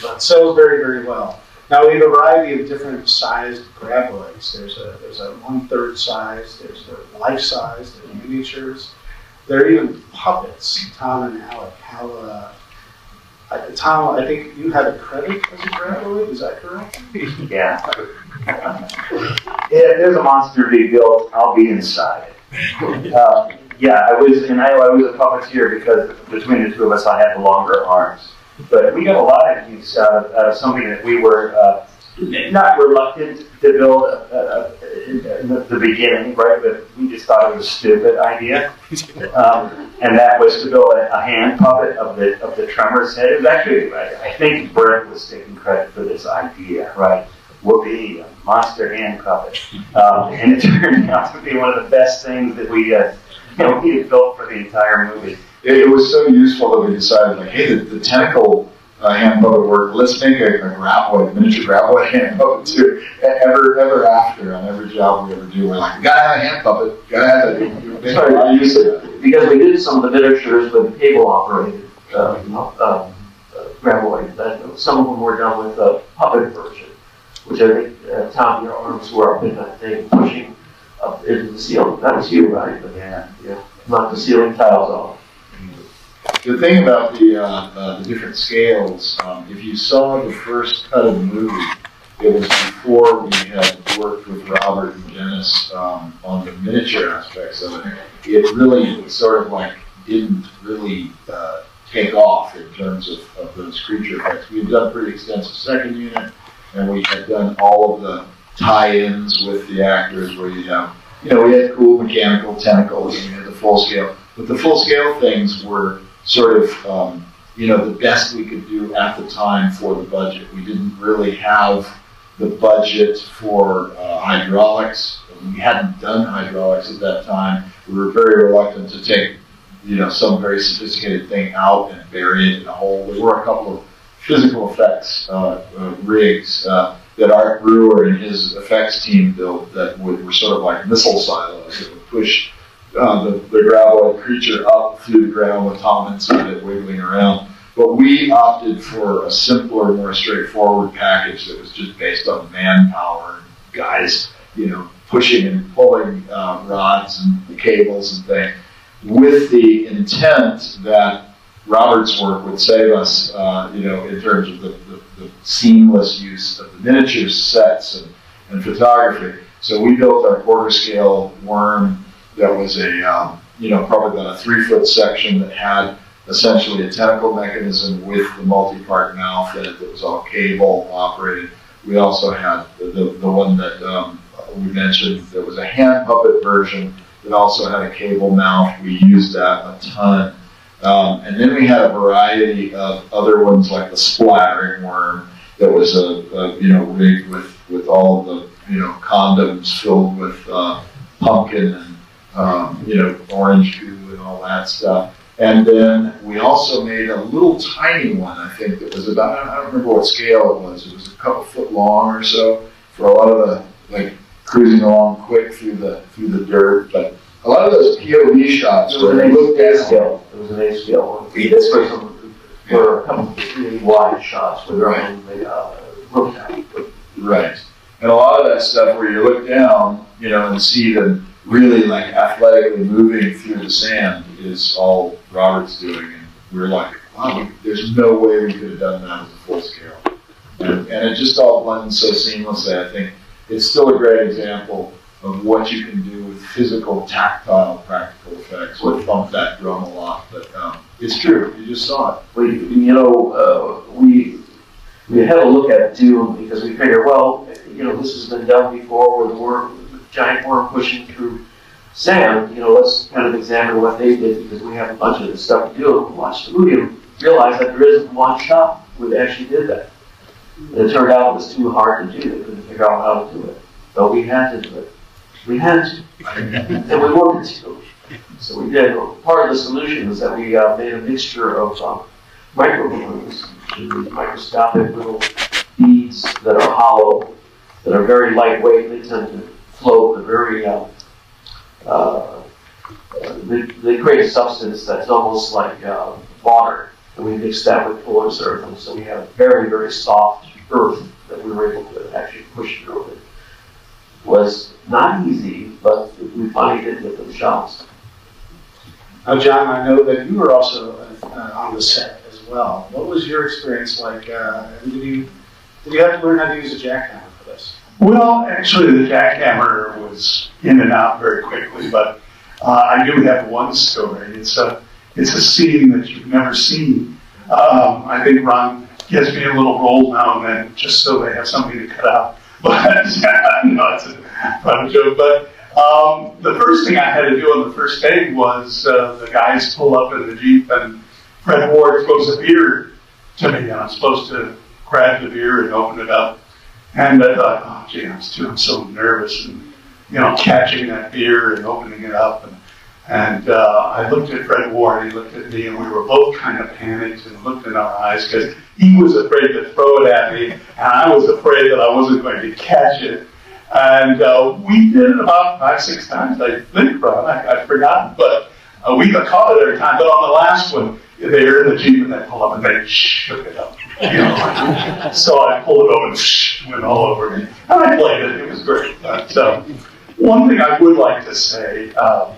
But sells very, very well. Now we have a variety of different sized graboids. There's a 1/3 size, there's a life size, there's miniatures. There are even puppets. Tom and Alec, Tom, I think you had a credit as a graboid, is that correct? Yeah. If there's a monster to be built, I'll be inside. Yeah, I was a puppeteer because between the two of us, I had the longer arms. But we got a lot of use out of something that we were not reluctant to build in the beginning, right? But we just thought it was a stupid idea, and that was to build a hand puppet of the Tremors head. It was actually, I think Brett was taking credit for this idea, right? Whoopee, a monster hand puppet, and it turned out to be one of the best things that we had built for the entire movie. It was so useful that we decided, like, hey, the tentacle hand puppet worked. Let's make a miniature graboid hand puppet too. Ever after, on every job we ever do, we're like, we gotta have a hand puppet. Gotta have it. Sorry, because we did some of the miniatures with cable operated graboid. Some of them were done with a puppet version, which I think, Tom, your arms were up in that thing, pushing up into the ceiling. That was you, right? But yeah. Knock the ceiling tiles off. The thing about the different scales, if you saw the first cut of the movie, it was before we had worked with Robert and Dennis on the miniature aspects of it. It really sort of like didn't really take off in terms of those creature effects. We had done a pretty extensive second unit, and we had done all of the tie-ins with the actors where you have, we had cool mechanical tentacles and we had the full scale. But the full scale things were sort of, the best we could do at the time for the budget. We didn't really have the budget for hydraulics. We hadn't done hydraulics at that time. We were very reluctant to take, some very sophisticated thing out and bury it in a hole. There were a couple of physical effects rigs that Art Brewer and his effects team built that were sort of like missile silos that would push the graboid creature up through the ground with Tom inside it wiggling around. But we opted for a simpler, more straightforward package that was just based on manpower, guys, pushing and pulling rods and cables and things, with the intent that Robert's work would save us, in terms of the seamless use of the miniature sets and photography. So we built our quarter scale worm that was probably about a 3-foot section that had essentially a tentacle mechanism with the multi-part mouth in it that was all cable operated. We also had the one that we mentioned that was a hand puppet version that also had a cable mouth. We used that a ton. And then we had a variety of other ones like the splattering worm that was rigged with all of the condoms filled with pumpkin and orange goo and all that stuff. And then we also made a little tiny one, I think, that was about, I don't remember what scale it was. It was a couple foot long or so for a lot of the, like, cruising along quick through the dirt. But a lot of those POV shots were an A scale. It was an A scale. This were a couple of really wide shots where they looked at. Right. And a lot of that stuff where you look down, and see them really like athletically moving through the sand is all Robert's doing. And we're like, wow, there's no way we could have done that as a full scale. And it just all blends so seamlessly. I think it's still a great example of what you can do with physical, tactile, practical effects. We bump that drum a lot, but it's true. You just saw it. We had a look at it too because we figured, well, this has been done before with the giant worm pushing through sand. Let's kind of examine what they did because we have a bunch of this stuff to do. And watch the movie and realize that there isn't one shot where they actually did that. And it turned out it was too hard to do. They couldn't figure out how to do it. But we had to do it. We had to. And we wanted to. So we did. Part of the solution is that we made a mixture of microballoons, these microscopic little beads that are hollow, that are very lightweight. They tend to float. They're very, they create a substance that's almost like water. And we mix that with porous earth. And so we have very, very soft earth that we were able to actually push through. It was not easy, but we finally did get those shots. Now, John, I know that you were also on the set as well. What was your experience like? Did you have to learn how to use a jackhammer for this? Well, actually, the jackhammer was in and out very quickly, but I do have one story. It's a scene that you've never seen. I think Ron gives me a little role now and then just so they have something to cut out. But no, it's a fun joke. But the first thing I had to do on the first day was the guys pull up in the Jeep and Fred Ward throws a beer to me, and I'm supposed to grab the beer and open it up. And I thought, oh, gee, I'm so nervous, and catching that beer and opening it up. And I looked at Fred Ward, and he looked at me, and we were both kind of panicked and looked in our eyes because he was afraid to throw it at me, and I was afraid that I wasn't going to catch it. And we did it about 5-6 times, I think, Ron. I've forgotten, but we got caught it every time. But on the last one, they're in the Jeep and they pull up and they shook it up. So I pulled it over and went all over me. And I played it. It was great. But one thing I would like to say, I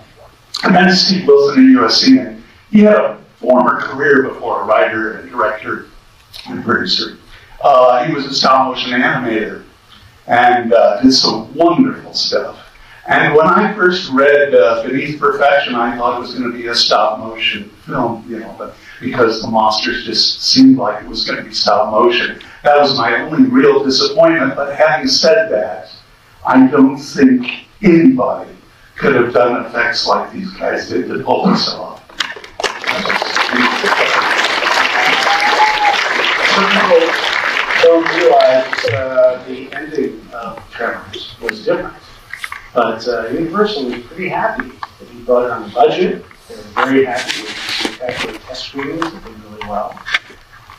met Steve Wilson at USC, and he had a former career before a writer and director and producer. He was a stop-motion animator and did some wonderful stuff. And when I first read Beneath Perfection, I thought it was going to be a stop-motion film, but because the monsters just seemed like it was going to be stop-motion. That was my only real disappointment, but having said that, I don't think anybody could have done effects like these guys did to pull this off. Some people don't realize the ending of Tremors was different. But Universal was pretty happy that he brought it on the budget. They were very happy with actually test screenings that did really well.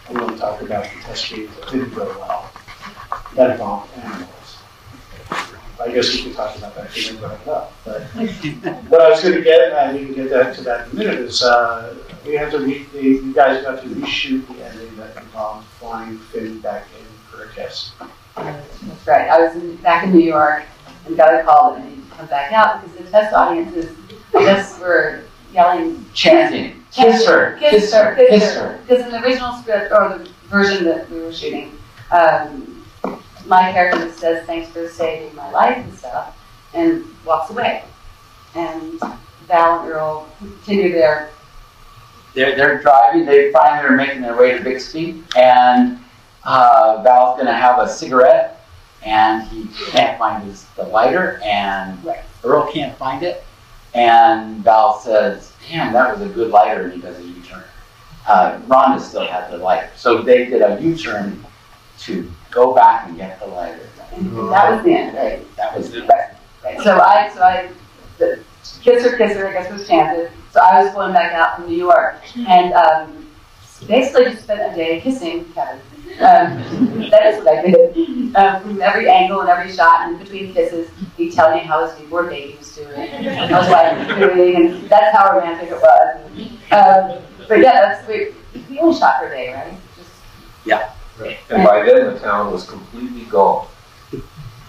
I'm going to talk about the test screenings that didn't go well. That involved animals. I guess we could talk about that if you didn't bring it up. But what I was going to get, and you can get to that in a minute, is we have to you guys got to reshoot the ending that involved flying Finn back in for a kiss. That's right. I was back in New York and got a call that I needed to come back out because the test audiences, I guess, were yelling, chanting, kiss her, kiss her, kiss her. Because in the original script, or the version that we were shooting, my character says, thanks for saving my life and stuff, and walks away. And Val and Earl continue their... They're driving, they finally are making their way to Bixby, and Val's going to have a cigarette, and he can't find the lighter, and Earl can't find it, And Val says, damn, that was a good lighter, and he does a U-turn. Rhonda still had the lighter. So they did a U-turn to go back and get the lighter. That was the end, right? That was the Right. So the Kisser, I guess, was chanted. So I was flown back out from New York, and basically just spent a day kissing Kevin. That is what I did. From every angle and every shot, and between kisses, he'd tell me how his newborn baby was doing, how his wife was doing, and that's how romantic it was. But yeah, we only shot for a day, right? Yeah. And by then, the town was completely gone.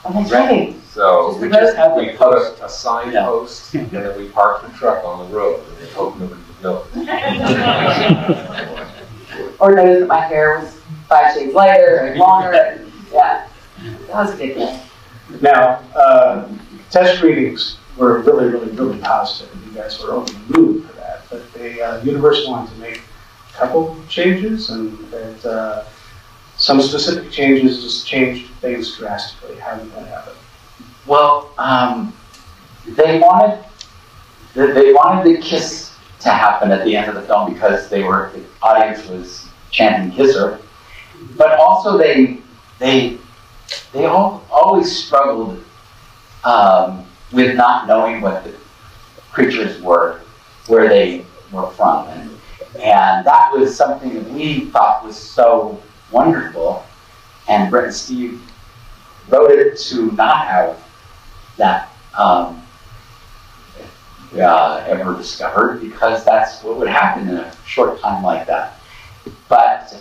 Oh, that's right. So We just had we the put post. a sign post, and then we parked the truck on the road, and we hoped nobody would know. Or noticed that my hair was 5 shades lighter and longer, and yeah, that was a good day. Now, test screenings were really positive. You guys were over the moon for that. But the Universal wanted to make a couple changes, and some specific changes just changed things drastically. How did that happen? Well, they wanted the kiss to happen at the end of the film because the audience was chanting "Kisser," but also they always struggled with not knowing what the creatures were, where they were from, and that was something that we thought was so wonderful. And Brett and Steve wrote it to not have that ever discovered, because that's what would happen in a short time like that. But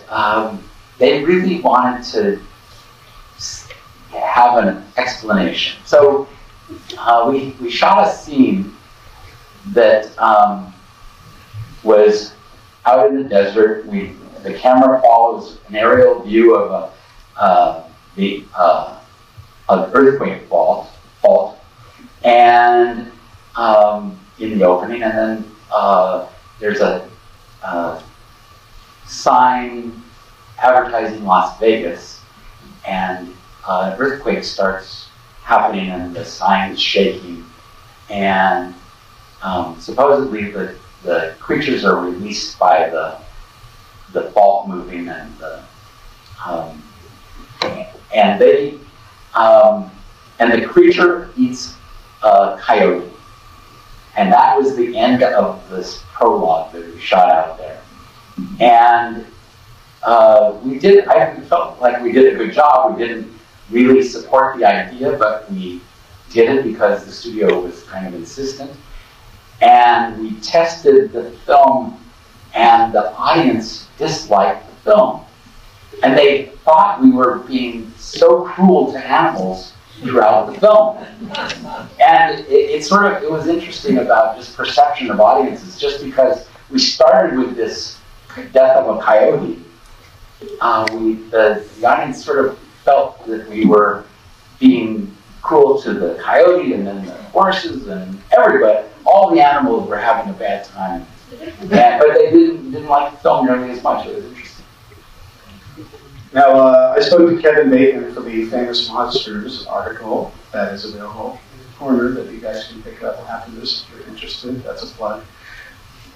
they really wanted to have an explanation. So we shot a scene that was out in the desert. The camera follows an aerial view of an earthquake fault, and in the opening, and then there's a sign advertising Las Vegas, and an earthquake starts happening, and the sign is shaking, and supposedly the creatures are released by the fault moving, and the creature eats a coyote. And that was the end of this prologue that we shot out there. And I felt like we did a good job. We didn't really support the idea, but we did it because the studio was kind of insistent. And we tested the film, and the audience disliked the film. And they thought we were being so cruel to animals throughout the film. And it was interesting about just perception of audiences, just because we started with this death of a coyote. The audience sort of felt that we were being cruel to the coyote, and then the horses, and everybody. All the animals were having a bad time. But they didn't like the film nearly as much. It was interesting. Now, I spoke to Kevin Bacon for the Famous Monsters article that is available in the corner that you guys can pick up after this if you're interested. That's a plug.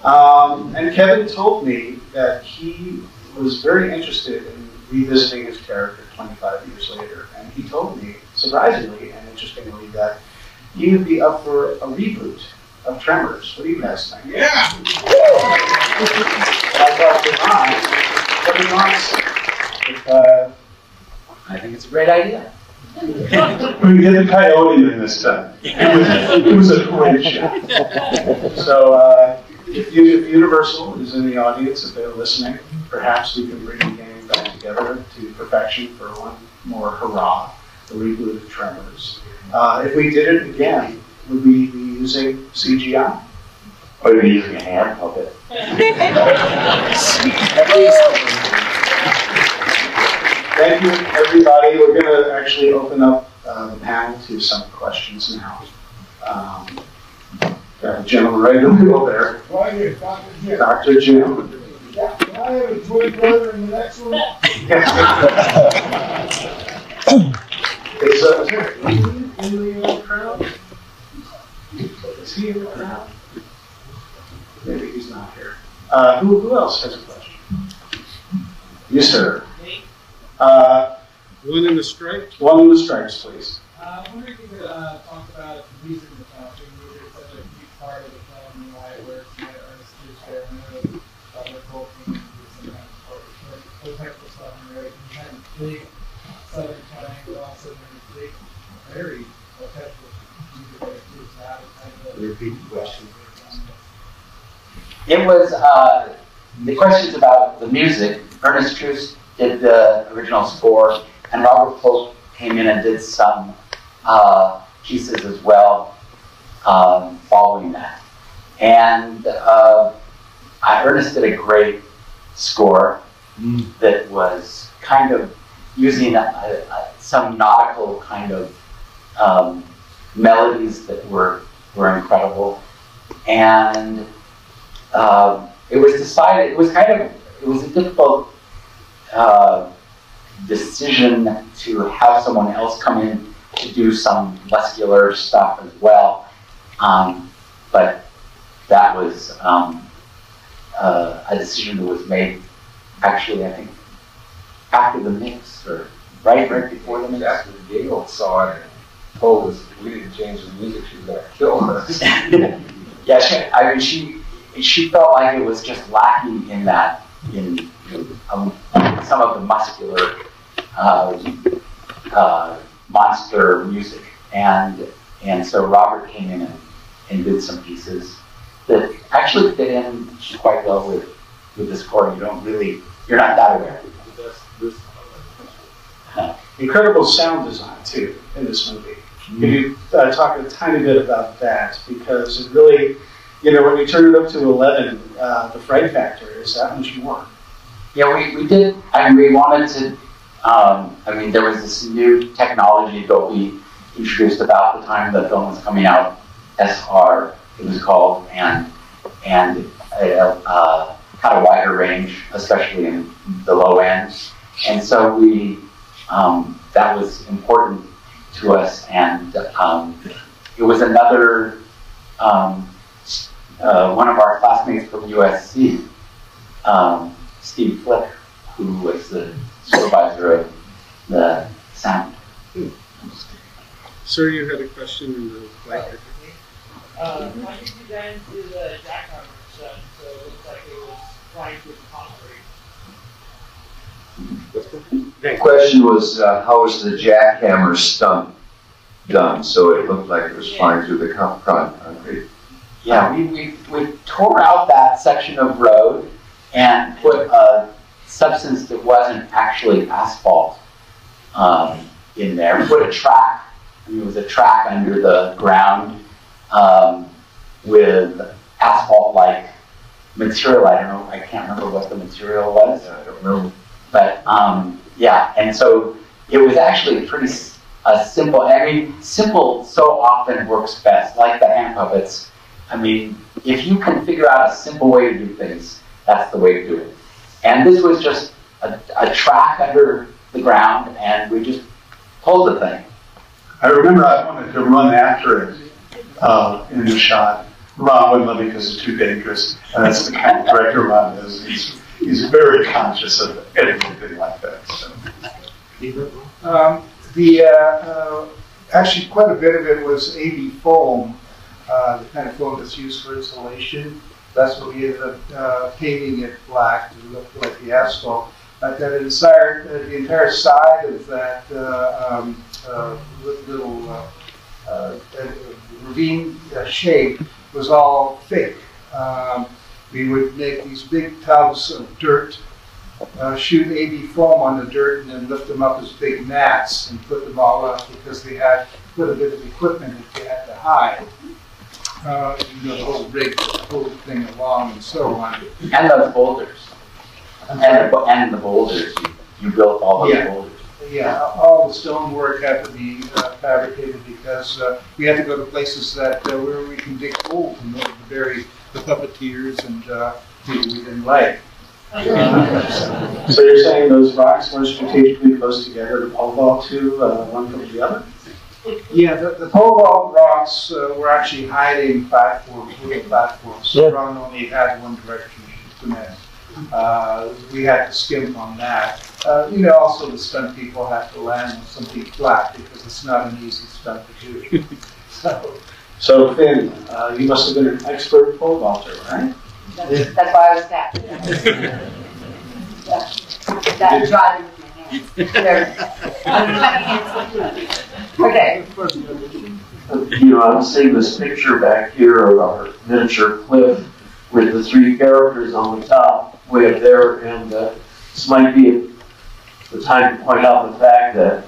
And Kevin told me that he was very interested in revisiting his character 25 years later. And he told me, surprisingly and interestingly, that he would be up for a reboot of Tremors. What do you guys think? Yeah! I thought, Kevin wants. I think it's a great idea. We did the coyote in this time. It was a great show. So if Universal is in the audience, if they're listening, perhaps we can bring the game back together to perfection for one more hurrah, the reboot of Tremors. If we did it again, would we be using CGI? Or would we be using a hand puppet? Thank you, everybody. We're going to actually open up the panel to some questions now. Got a gentleman right in the middle there. Dr. Jim. Can I have a twin brother in the next one? Is there in the crowd? Is he around? Maybe he's not here. Who else has a question? Yes, sir. One in the stripes? One in the stripes, please. I wonder if you could talk about the music in the film. Music is such a huge part of the film and why it works and why artists choose there. I know the whole thing is those types of stuff, right? You had big southern twang, but also there's big, very orchestral music that includes that. Repeat the question. It was, the questions about the music. Ernest Truce did the original score, and Robert Polk came in and did some pieces as well following that. And Ernest did a great score that was kind of using some nautical kind of melodies that were incredible. And it was decided, it was a difficult decision to have someone else come in to do some muscular stuff as well. But that was a decision that was made, actually, I think, after the mix, or right before the mix. After Gail saw it and told us if we didn't change the music, she was going to kill us. Yeah, she felt like it was just lacking in that, in some of the muscular monster music, and so Robert came in and did some pieces that actually fit in quite well with the score. You're not that aware. Incredible sound design too in this movie. Can you talk a tiny bit about that? Because it really, when you turn it up to 11, the fright factor is that much more. Yeah, we did. We wanted to. There was this new technology that we introduced about the time the film was coming out. SR, it was called, and had a wider range, especially in the low end. And so that was important to us, and it was another one of our classmates from USC, Steve Flick, who was the supervisor of the sound. Sir, you had a question in the white. Why did you then do the jackhammer stuff so it looked like it was flying through the concrete? The question was, how was the jackhammer stunt done so it looked like it was flying through the concrete? Yeah, we tore out that section of road and put a substance that wasn't actually asphalt in there. Put a track. It was a track under the ground with asphalt-like material. I can't remember what the material was. Yeah, I don't know. But yeah, and so it was actually pretty simple. Simple so often works best, like the hand puppets. If you can figure out a simple way to do things, that's the way to do it. And this was just a track under the ground, and we just pulled the thing. I remember I wanted to run after it in the shot. Ron wouldn't let me because it's too dangerous. And that's the kind of director Ron is. He's very conscious of anything like that. So. Actually, quite a bit of it was 80 foam, the kind of foam that's used for insulation. That's what we ended up painting it black to look like the asphalt. But the entire side of that little ravine shape was all fake. We would make these big tubs of dirt, shoot 80 foam on the dirt, and then lift them up as big mats and put them all up because they had quite a bit of equipment that they had to hide. The whole rig, the whole thing along, and so on. And those boulders. And the boulders. You built all those boulders. Yeah, all the stonework had to be fabricated because we had to go to places that where we can dig holes in order to bury the puppeteers and people we didn't like. So you're saying those rocks were strategically close together to pole vault to one from the other? Yeah, the pole vault rocks were actually hiding wooden platforms. So Ron only had one direction to connect. We had to skimp on that. Also the stunt people have to land on something flat because it's not an easy stunt to do. So Finn, you must have been an expert pole vaulter, right? That's why I was that. That driving with my hands. Okay. I'm seeing this picture back here of our miniature cliff with the three characters on the top, way up there, and this might be the time to point out the fact that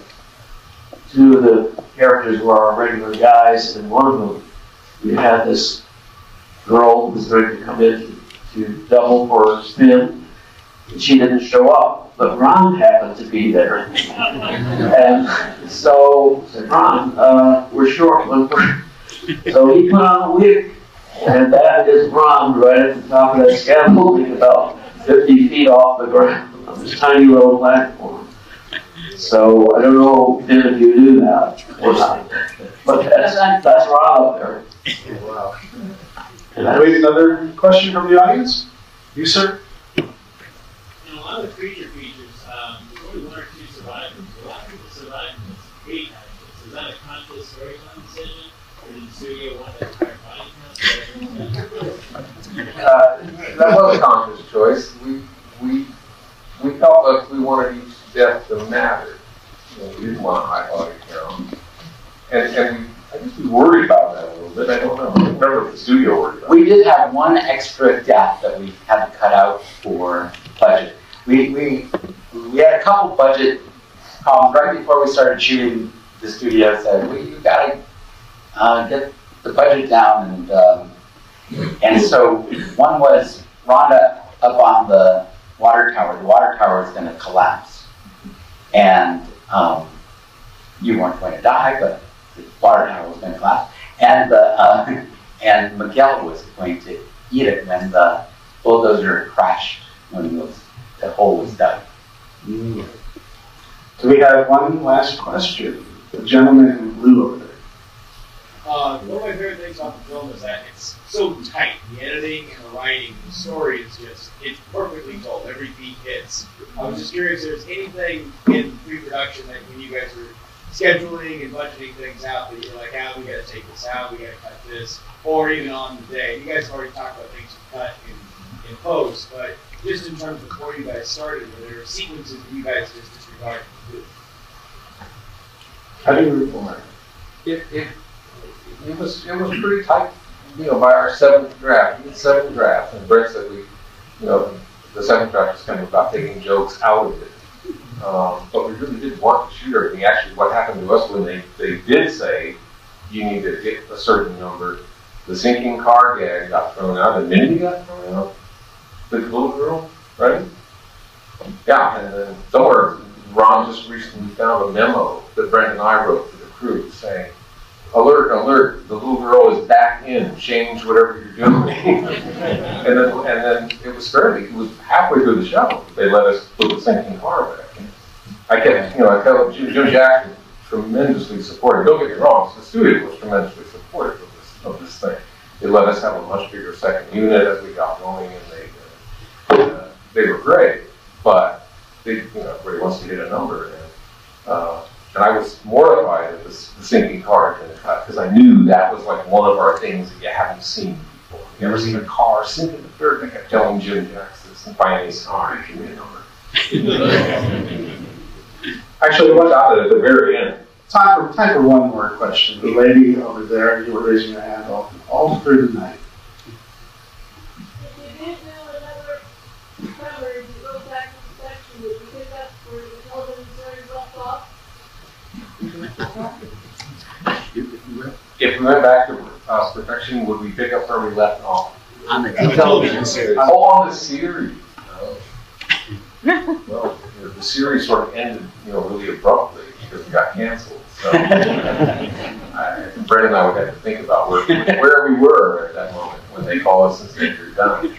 two of the characters were our regular guys, and one of them, we had this girl who was ready to come in to double for a spin, and she didn't show up, but Ron happened to be there. And so I said, Ron, we're short one. So he put on a wig, and that is Ron right at the top of that scaffolding, about 50 feet off the ground on this tiny little platform. So I don't know if you knew that or not, but that's Ron up there. Wow. Wait, another question from the audience? You, sir? In a lot of the creature features, there's only one or two survivors. A lot of people survive in this 8 actions. Is that a conscious storytelling decision? Or did the studio want that entire body count? That was a conscious choice. We felt like we wanted each death to matter. We didn't want a high body count. And I guess we worried about that a little bit. I don't know. I remember if the studio worried about it. We did have one extra death that we had to cut out for budget. We had a couple budget problems right before we started shooting. The studio said, "Well, you got to get the budget down," and so one was Rhonda up on the water tower. The water tower is going to collapse, and you weren't going to die, but the water tower was going to collapse, and Miguel was going to eat it when the bulldozer crashed when the hole was dug. Mm. Do we have one last question? The gentleman in blue over there. One of my favorite things about the film is that it's so tight. The editing and the writing, the story is it's perfectly told. Every beat hits. I was just curious if there's anything in pre-production that when you guys were scheduling and budgeting things out that you're like, we got to take this out, we got to cut this, or even on the day. You guys have already talked about things you cut in post, but just in terms of before you guys started, were there sequences that you guys just disregarded? How do you report? It was pretty tight, by our 7th draft. We did 7 drafts, and Brett said the 7th draft was kind of about taking jokes out of it. But we really didn't want to shoot everything. Actually, what happened to us when they did say you need to hit a certain number, the sinking car gag got thrown out, and Mindy got thrown out. The little girl, right? Yeah, and then somewhere Ron just recently found a memo that Brent and I wrote for the crew saying, "Alert, alert, the little girl is back in, change whatever you're doing." and then it was halfway through the show, they let us put the sinking car back in. I kept, Jim Jackson tremendously supportive. Don't get me wrong, the studio was tremendously supportive of this thing. They let us have a much bigger second unit as we got going, and they were great, but everybody wants to hit a number, and I was mortified that the sinking car had been cut, because I knew that was like one of our things that you haven't seen before. You ever seen a car sink in the dirt? I kept telling Jim Jackson, and finally he said, "All right, give me a number." Actually, what about at the very end? Time for one more question. The lady over there, you were raising your hand all through the night. If you did do another Tremors, you go back to the section, would you pick up where the television series left off? If we went back to perfection, would we pick up where we left off? On the television series. Oh, on the series. Well, the series sort of ended, really abruptly because it got canceled. So, Brett and I would have to think about where we were at that moment when they called us and said, "You're done."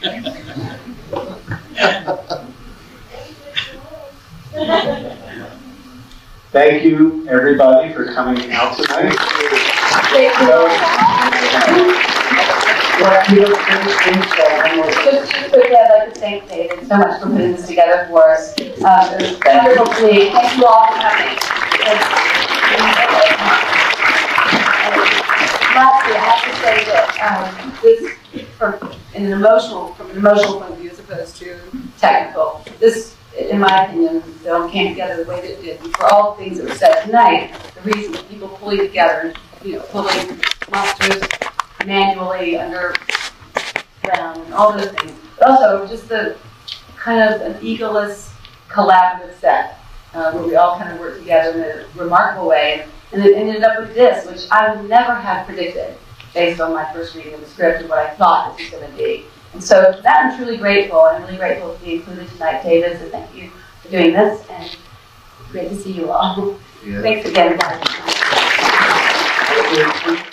Thank you, everybody, for coming out tonight. Thank you. Just quickly, I'd like to thank David so much for putting this together for us. It was wonderful to me. Thank you all for coming. Lastly, I have to say that this, from an emotional point of view as opposed to technical, this, in my opinion, the film came together the way that it did. And for all the things that were said tonight, the reason that people pulling together, pulling monsters manually underground and all those things, but also just the kind of an egoless, collaborative set where we all kind of work together in a remarkable way. And it ended up with this, which I would never have predicted based on my first reading of the script and what I thought this was going to be. And so for that, I'm truly grateful. I'm really grateful to be included tonight, David, so thank you for doing this, and great to see you all. Yeah. Thanks again, guys.